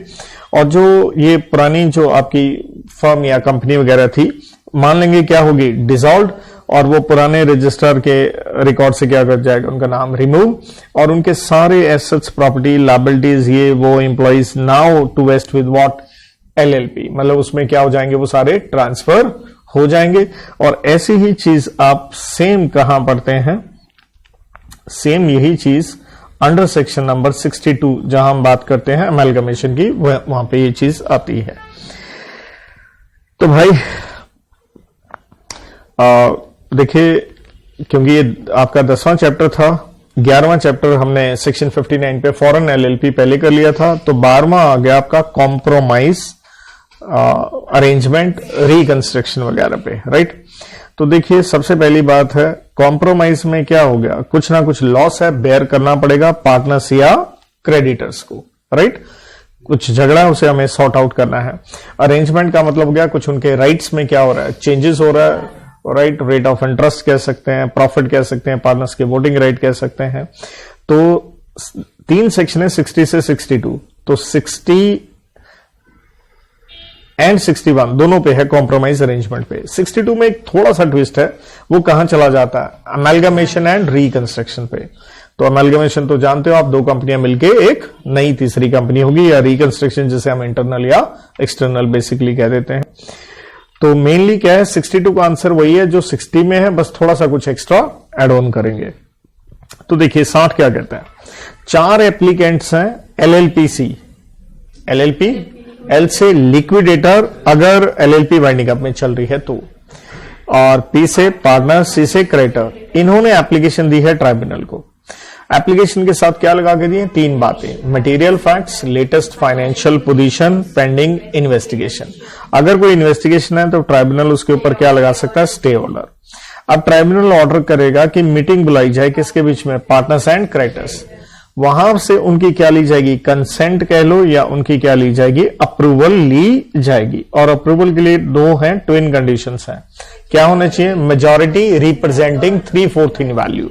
और जो ये पुरानी जो आपकी फर्म या कंपनी वगैरह थी, मान लेंगे क्या होगी, डिसॉल्व, और वो पुराने रजिस्ट्रार के रिकॉर्ड से क्या कर जाएगा, उनका नाम रिमूव, और उनके सारे एसेट्स, प्रॉपर्टी, लायबिलिटीज, ये वो employees now to vest with what, LLP. मतलब उसमें क्या हो जाएंगे, वो सारे ट्रांसफर हो जाएंगे। और ऐसी ही चीज आप सेम कहां पढ़ते हैं, सेम यही चीज अंडर सेक्शन नंबर 62 जहां हम बात करते हैं अमेलगमेशन की, वहां पे ये चीज आती है। तो भाई देखिए, क्योंकि ये आपका 10वां चैप्टर था, 11वां चैप्टर हमने सेक्शन 59 पे फॉरेन एलएलपी पहले कर लिया था, तो 12वां आ गया आपका कॉम्प्रोमाइज, अरेंजमेंट, रिकंस्ट्रक्शन वगैरह पे, राइट। तो देखिए सबसे पहली बात है कॉम्प्रोमाइज में क्या हो गया, कुछ ना कुछ लॉस है, बेयर करना पड़ेगा पार्टनर्स या क्रेडिटर्स को, राइट। कुछ झगड़ा है उसे हमें सॉर्ट आउट करना है। अरेंजमेंट का मतलब हो गया कुछ उनके राइट्स में क्या हो रहा है, चेंजेस हो रहा है, राइट। रेट ऑफ इंटरेस्ट कह सकते हैं, प्रॉफिट कह सकते हैं, पार्टनर्स के वोटिंग राइट कह सकते हैं। तो 3 सेक्शन है 60 से 62, तो 60 एंड 61 दोनों पे है कॉम्प्रोमाइज अरेंजमेंट पे। 62 में एक थोड़ा सा ट्विस्ट है, वो कहां चला जाता है, अमेलगमेशन एंड रिकंस्ट्रक्शन पे। तो अमेलगमेशन तो जानते हो आप, 2 कंपनियां मिलके एक नई तीसरी कंपनी होगी, या रिकंस्ट्रक्शन जिसे हम इंटरनल या एक्सटर्नल बेसिकली कह देते हैं। तो मेनली क्या है, 62 का आंसर वही है जो 60 में है, बस थोड़ा सा कुछ एक्स्ट्रा एड ऑन करेंगे। तो देखिए 60 क्या कहते हैं, 4 एप्लीकेंट्स हैं एलएलपीसी, एलएलपी, एल से लिक्विडेटर अगर एलएलपी वाइंडिंग अप में चल रही है तो, और पी से पार्टनर, सी से क्रेडिटर। इन्होंने एप्लीकेशन दी है ट्राइब्यूनल को। एप्लीकेशन के साथ क्या लगा के दिए, 3 बातें, material facts, latest financial position, pending investigation. अगर कोई इन्वेस्टिगेशन है तो ट्राइब्यूनल उसके ऊपर क्या लगा सकता है, स्टे ऑर्डर। अब ट्राइब्यूनल ऑर्डर करेगा कि मीटिंग बुलाई जाए किसके बीच में, पार्टनर्स एंड क्रेडिटर्स। वहां से उनकी क्या ली जाएगी, कंसेंट कह लो, या उनकी क्या ली जाएगी, अप्रूवल ली जाएगी। और अप्रूवल के लिए 2 हैं, ट्विन कंडीशंस हैं। क्या होना चाहिए, मेजॉरिटी रिप्रेजेंटिंग 3/4 इन वैल्यू,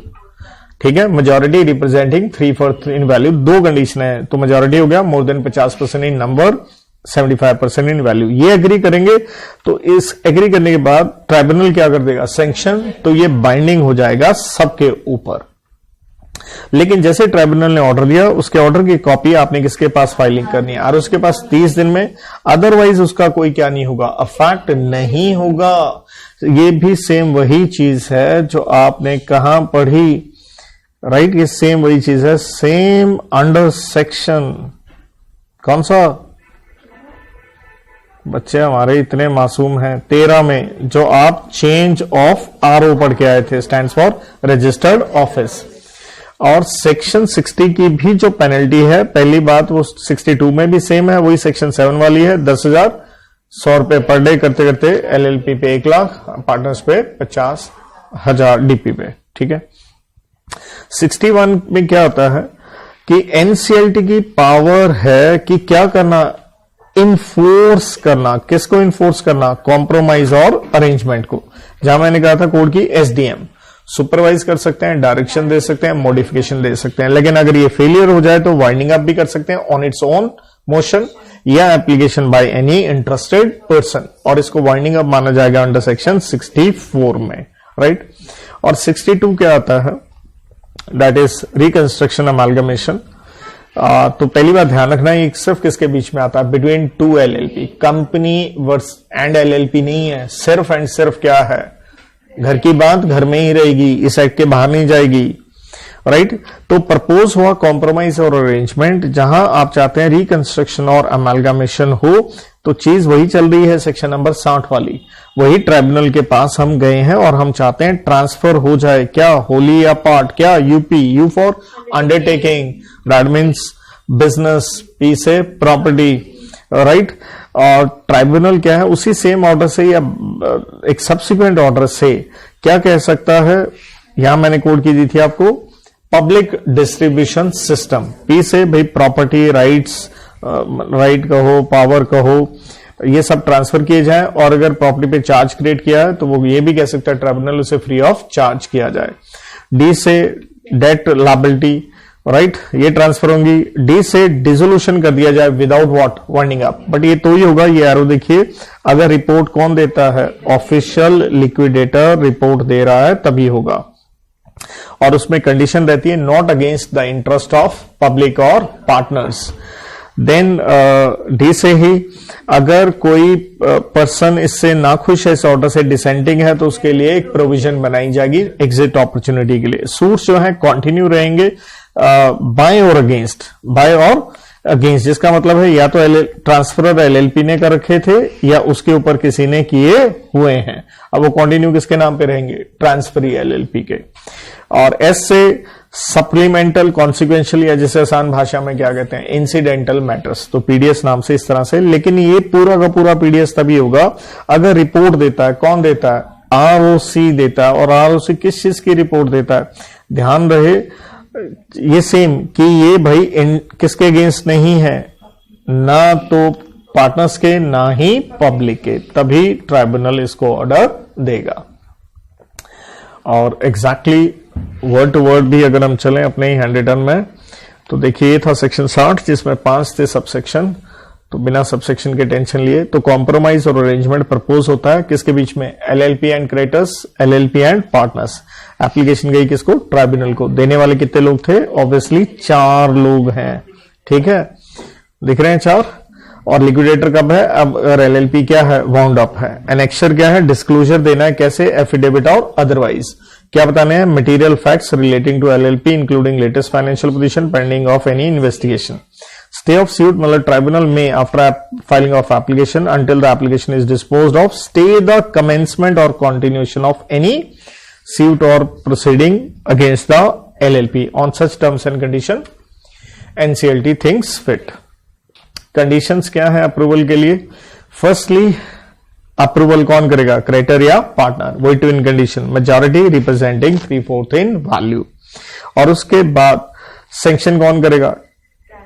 ठीक है, मेजॉरिटी रिप्रेजेंटिंग 3/4 इन वैल्यू। 2 कंडीशन है, तो मेजॉरिटी हो गया मोर देन 50% इन नंबर, 75% इन वैल्यू। ये एग्री करेंगे तो इस एग्री करने के बाद ट्राइब्यूनल क्या कर देगा, सैंक्शन, तो ये बाइंडिंग हो जाएगा सबके ऊपर। लेकिन जैसे ट्राइब्यूनल ने ऑर्डर दिया, उसके ऑर्डर की कॉपी आपने किसके पास फाइलिंग करनी है, और उसके पास 30 दिन में, अदरवाइज उसका कोई क्या नहीं होगा, अफेक्ट नहीं होगा। ये भी सेम वही चीज है जो आपने कहां पढ़ी, राइट, ये सेम वही चीज है, सेम अंडर सेक्शन, कौन सा, बच्चे हमारे इतने मासूम हैं, 13 में, जो आप चेंज ऑफ आरओ पढ़ के आए थे, स्टैंड्स फॉर रजिस्टर्ड ऑफिस। और सेक्शन 60 की भी जो पेनल्टी है, पहली बात वो 62 में भी सेम है, वही सेक्शन 7 वाली है, 10,000 100 रुपए पर डे करते करते एलएलपी पे 1 लाख, पार्टनर्स पे 50,000 डीपी पे, ठीक है। 61 में क्या होता है कि एनसीएलटी की पावर है कि क्या करना, इन्फोर्स करना, किसको इन्फोर्स करना, कॉम्प्रोमाइज और अरेंजमेंट को। जहां मैंने कहा था कोड की एसडीएम सुपरवाइज कर सकते हैं, डायरेक्शन दे सकते हैं, मॉडिफिकेशन दे सकते हैं, लेकिन अगर ये फेलियर हो जाए तो वाइंडिंग अप भी कर सकते हैं ऑन इट्स ओन मोशन या application by any interested person, और इसको वाइंडिंग अप माना जाएगा अंडर सेक्शन 64 में, राइट। और 62 क्या आता है, दैट इज रिकंस्ट्रक्शन अमालगमेशन। तो पहली बात ध्यान रखना, ये सिर्फ किसके बीच में आता है, between 2 LLP, company verse and LLP नहीं है, सिर्फ एंड सिर्फ क्या है, घर की बात घर में ही रहेगी, इस एक्ट के बाहर नहीं जाएगी, राइट। तो प्रपोज हुआ कॉम्प्रोमाइज और अरेंजमेंट, जहां आप चाहते हैं रिकंस्ट्रक्शन और अमालगमेशन हो, तो चीज वही चल रही है सेक्शन नंबर 60 वाली, वही ट्राइब्यूनल के पास हम गए हैं और हम चाहते हैं ट्रांसफर हो जाए, क्या, होली या पार्ट, क्या, UP, you for undertaking, that means business, P से प्रॉपर्टी, राइट। और ट्राइब्यूनल क्या है, उसी सेम ऑर्डर से या एक सब्सिक्वेंट ऑर्डर से क्या कह सकता है, यहां मैंने कोड की दी थी आपको, पब्लिक डिस्ट्रीब्यूशन सिस्टम, पी से भाई प्रॉपर्टी, राइट्स, राइट कहो, पावर कहो, ये सब ट्रांसफर किए जाए, और अगर प्रॉपर्टी पे चार्ज क्रिएट किया है तो वो ये भी कह सकता है ट्राइब्यूनल उसे फ्री ऑफ चार्ज किया जाए। डी से डेट लायबिलिटी, राइट, ये ट्रांसफर होंगी। डी से डिसोल्यूशन कर दिया जाए without what, winding up, but ये तो ही होगा, ये एरो देखिए, अगर रिपोर्ट कौन देता है, ऑफिशियल लिक्विडेटर रिपोर्ट दे रहा है तभी होगा, और उसमें कंडीशन रहती है not against the interest of public और पार्टनर्स। देन डी से ही अगर कोई पर्सन इससे नाखुश है, इस ऑर्डर से डिसेंटिंग है, तो उसके लिए एक प्रोविजन बनाई जाएगी एग्जिट अपॉर्चुनिटी के लिए। सूट्स जो है कंटिन्यू रहेंगे बाय और अगेंस्ट, बाय और अगेंस्ट, जिसका मतलब है या तो ट्रांसफरर एलएलपी ने कर रखे थे या उसके ऊपर किसी ने किए हुए हैं, अब वो कंटिन्यू किसके नाम पे रहेंगे, ट्रांसफरी एलएलपी के। और एस से सप्लीमेंटल कॉन्सिक्वेंशियल, या जिसे आसान भाषा में क्या कहते हैं, इंसिडेंटल मैटर्स, तो पीडीएस नाम से इस तरह से, लेकिन ये पूरा का पूरा पीडीएस तभी होगा अगर रिपोर्ट देता है, कौन देता है, आरओसी देता है, और आरओसी किस चीज की रिपोर्ट देता है, ध्यान रहे ये सेम कि ये भाई किसके अगेंस्ट नहीं है, ना तो पार्टनर्स के ना ही पब्लिक के, तभी ट्राइब्यूनल इसको ऑर्डर देगा। और एग्जैक्टली वर्ड टू वर्ड भी अगर हम चलें अपने ही हैंड रिटन में, तो देखिए ये था सेक्शन 60 जिसमें 5 थे सबसेक्शन, तो बिना सबसेक्शन के टेंशन लिए, तो कॉम्प्रोमाइज और अरेंजमेंट प्रपोज होता है किसके बीच में, LLP and creditors, LLP and partners. Application गई किसको, ट्राइब्यूनल को। देने वाले कितने लोग थे, ऑब्वियसली 4 लोग हैं, ठीक है, दिख रहे हैं 4। और लिक्विडेटर कब है, अब अगर एलएलपी क्या है, वाउंड अप है। एनेक्शर क्या है, डिस्क्लोजर देना है, कैसे, एफिडेविट और अदरवाइज। क्या बताने हैं, material facts relating to LLP including latest financial position pending of any investigation. Stay of suit मतलब ट्राइब्यूनल में after filing of application until the application is disposed of stay the commencement और continuation of any suit और proceeding against the LLP on such terms and condition NCLT thinks fit. Conditions क्या है approval के लिए, firstly approval कौन करेगा, creditor या partner, वही ट्विन कंडीशन, मेजॉरिटी रिप्रेजेंटिंग 3/4 इन वैल्यू। और उसके बाद सैंक्शन कौन करेगा,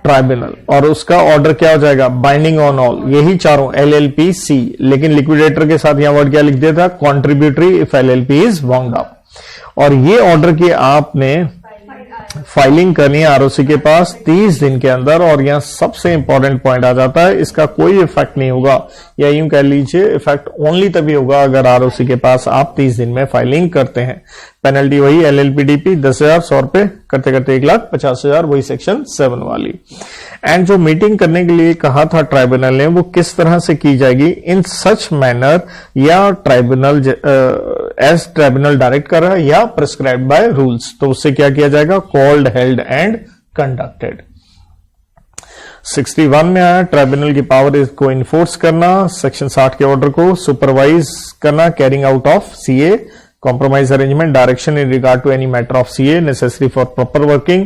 ट्राइब्यूनल, और उसका ऑर्डर क्या हो जाएगा, बाइंडिंग ऑन ऑल, यही चारों एलएलपी सी, लेकिन लिक्विडेटर के साथ यहां वर्ड क्या लिख दिया था, contributory if LLP is wound up. और ये ऑर्डर की आपने फाइलिंग करनी है आरओसी के पास 30 दिन के अंदर। और यहां सबसे इंपॉर्टेंट पॉइंट आ जाता है, इसका कोई इफेक्ट नहीं होगा या यूं कह लीजिए इफेक्ट ओनली तभी होगा अगर आरओसी के पास आप 30 दिन में फाइलिंग करते हैं। पेनल्टी वही LLPDP 10,000, 100 रुपए करते करते 1,50,000, वही सेक्शन 7 वाली। एंड जो मीटिंग करने के लिए कहा था ट्राइब्यूनल ने, वो किस तरह से की जाएगी, इन सच मैनर, या ट्राइब्यूनल एज ट्राइब्यूनल डायरेक्ट कर रहा है या प्रिस्क्राइब्ड बाय रूल्स। तो उससे क्या किया जाएगा, कॉल्ड, हेल्ड एंड कंडक्टेड। 61 में आया ट्राइब्यूनल की पावर को इन्फोर्स करना, सेक्शन 60 के ऑर्डर को सुपरवाइज करना, carrying out of CA, compromise arrangement, direction in regard to any matter of CA necessary for proper working,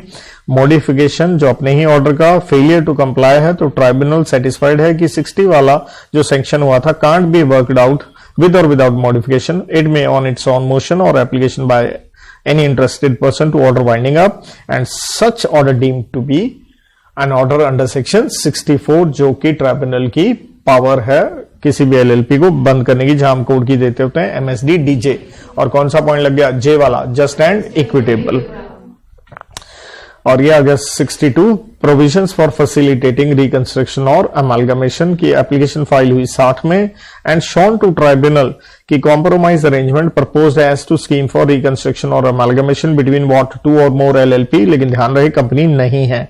modification जो अपने ही ऑर्डर का फेलियर टू कंप्लाई है, तो ट्राइब्यूनल सेटिस्फाइड है कि 60 वाला जो सैंक्शन हुआ था can't be worked out with or without modification. It may on its own motion or application by any interested person to order winding up, and such order deemed to be an order under section 64, जो कि tribunal की power है किसी भी LLP को बंद करने की, जहां हम कोड की देते होते हैं MSD DJ। और कौन सा पॉइंट लग गया, J वाला, जस्ट एंड इक्विटेबल। और ये आ गया 62, प्रोविजंस फॉर फैसिलिटेटिंग रिकंस्ट्रक्शन और अमालगमेशन की एप्लीकेशन फाइल हुई 60 में, एंड शोन टू ट्राइब्यूनल की compromise arrangement proposed as to scheme for reconstruction और अमालगमेशन बिटवीन व्हाट 2 और मोर LLP, लेकिन ध्यान रहे कंपनी नहीं है।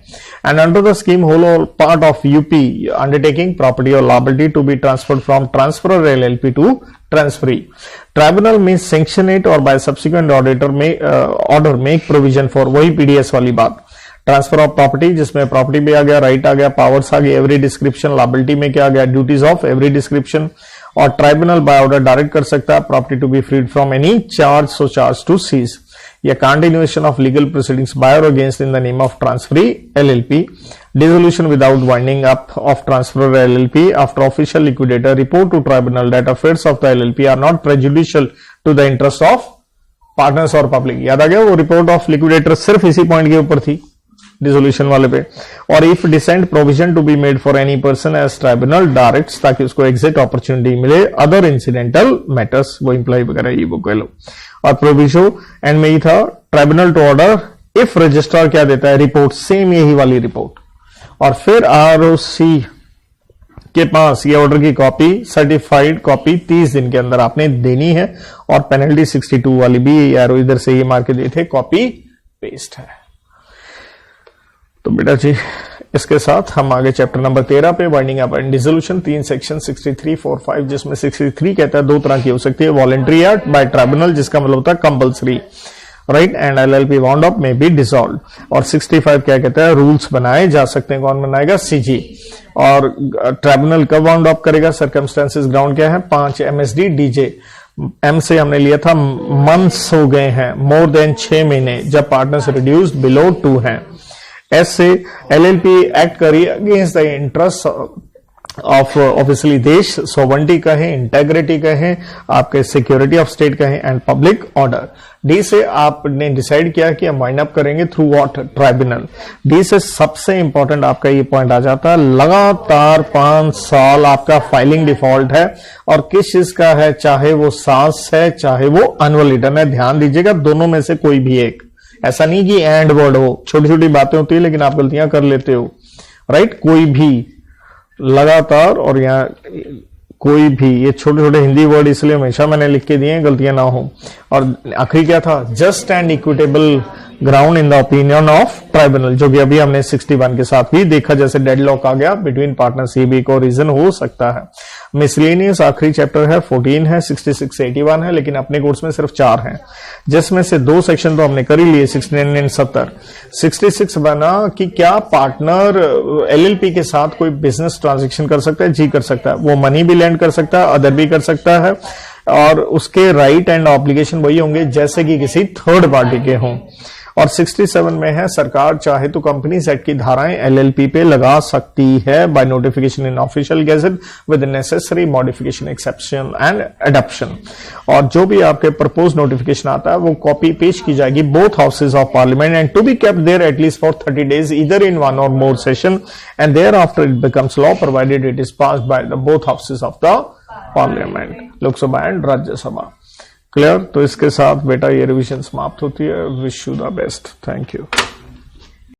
And under the scheme whole और part of UP undertaking property और liability to be transferred from transferor LLP to transferee, tribunal may sanction it और by subsequent order make provision for, वही PDS वाली बात, transfer of property जिसमें property भी आ गया, राइट आ गया, पावर्स आ गई, एवरी डिस्क्रिप्शन, लायबिलिटी में क्या आ गया, ड्यूटीज ऑफ एवरी डिस्क्रिप्शन। और ट्राइब्यूनल बाय ऑर्डर डायरेक्ट कर सकता है property to be freed from any charge, so charge to cease, या continuation of legal proceedings by और against in the name of transferee LLP, dissolution without winding up of transferor LLP after official liquidator report to tribunal that affairs of the LLP are not prejudicial to the interest of partners और public. याद आ गया, वो report of liquidator सिर्फ इसी point के ऊपर थी, dissolution वाले पे। और if dissent provision to be made for any person as tribunal directs, ताकि उसको एग्जिट अपॉर्चुनिटी मिले, अदर इंसिडेंटल मैटर्स, वो इंप्लाई वगैरह ये वो कह लो। और प्रोविजो एंड में ही था tribunal to order if registrar क्या देता है, रिपोर्ट, सेम यही वाली रिपोर्ट, और फिर ROC के पास ये ऑर्डर की कॉपी, सर्टिफाइड कॉपी 30 दिन के अंदर आपने देनी है। और पेनल्टी 62 वाली भी एरो इधर से ये मार के दिए थे, कॉपी पेस्ट है। तो बेटा जी इसके साथ हम आगे चैप्टर नंबर 13 पे, winding up and dissolution, 3 section 63, 4, 5, जिसमें 63 कहता है 2 तरह की हो सकती है, वॉलंटरी या बाय ट्राइब्यूनल, जिसका मतलब होता है compulsory, right, and LLP wound up में बी डिसॉल्व। और 65 क्या कहता है, रूल्स बनाए जा सकते हैं, कौन बनाएगा, CG। और ट्राइब्यूनल कब वाउंड अप करेगा, सर्कमस्टेंसेस ग्राउंड क्या है, 5 MSD DJ, M से हमने लिया था मंथ्स हो गए हैं, मोर देन 6 महीने, जब पार्टनर्स रिड्यूस्ड बिलो 2 हैं। S से LLP एक्ट करिए against the interest of obviously देश, सोवरेनिटी कहें, इंटेग्रिटी कहें, आपके सिक्योरिटी ऑफ स्टेट कहें, एंड पब्लिक ऑर्डर। D से आपने डिसाइड किया कि हम वाइंड अप करेंगे थ्रू व्हाट, ट्राइब्यूनल। D से सबसे इंपॉर्टेंट आपका ये पॉइंट आ जाता है, लगातार 5 साल आपका फाइलिंग डिफॉल्ट है, और किस चीज का है, चाहे वो सास है चाहे वो एनुअल रिटर्न है, ध्यान दीजिएगा दोनों में से कोई भी एक, ऐसा नहीं कि एंड वर्ड हो, छोटी छोटी बातें होती है लेकिन आप गलतियां कर लेते हो, राइट, कोई भी लगातार, और यहां कोई भी, ये छोटे छोटे हिंदी वर्ड इसलिए हमेशा मैंने लिख के दिए हैं गलतियां ना हो। और आखिरी क्या था, just and equitable ground in the opinion of tribunal, जो कि अभी हमने 61 के साथ भी देखा, जैसे डेडलॉक आ गया बिटवीन पार्टनर्स, ये भी एक और रीजन हो सकता है। मिसलेनियस आखिरी चैप्टर है, 14 है, 66, 81 है, लेकिन अपने कोर्स में सिर्फ 4 हैं, जिसमें से 2 सेक्शन तो हमने कर ही लिए, 69 एंड 70। 66 बना कि क्या पार्टनर LLP के साथ कोई बिजनेस ट्रांजेक्शन कर सकता है, जी कर सकता है, वो मनी भी लैंड कर सकता है, अदर भी कर सकता है, और उसके राइट एंड ऑब्लिगेशन वही होंगे जैसे कि किसी थर्ड पार्टी के हों। और 67 में है, सरकार चाहे तो कंपनीज एक्ट की धाराएं LLP पे लगा सकती है by notification in official gazette with necessary modification, exception and adoption. और जो भी आपके प्रपोज नोटिफिकेशन आता है वो कॉपी पेश की जाएगी both houses of parliament and to be kept there at least for 30 days either in one और more session, and thereafter it becomes law provided it is passed by the both houses of the parliament, Lok Sabha and Rajya Sabha. Clear? तो इसके साथ बेटा ये revision समाप्त होती है। Wish you the best. Thank you.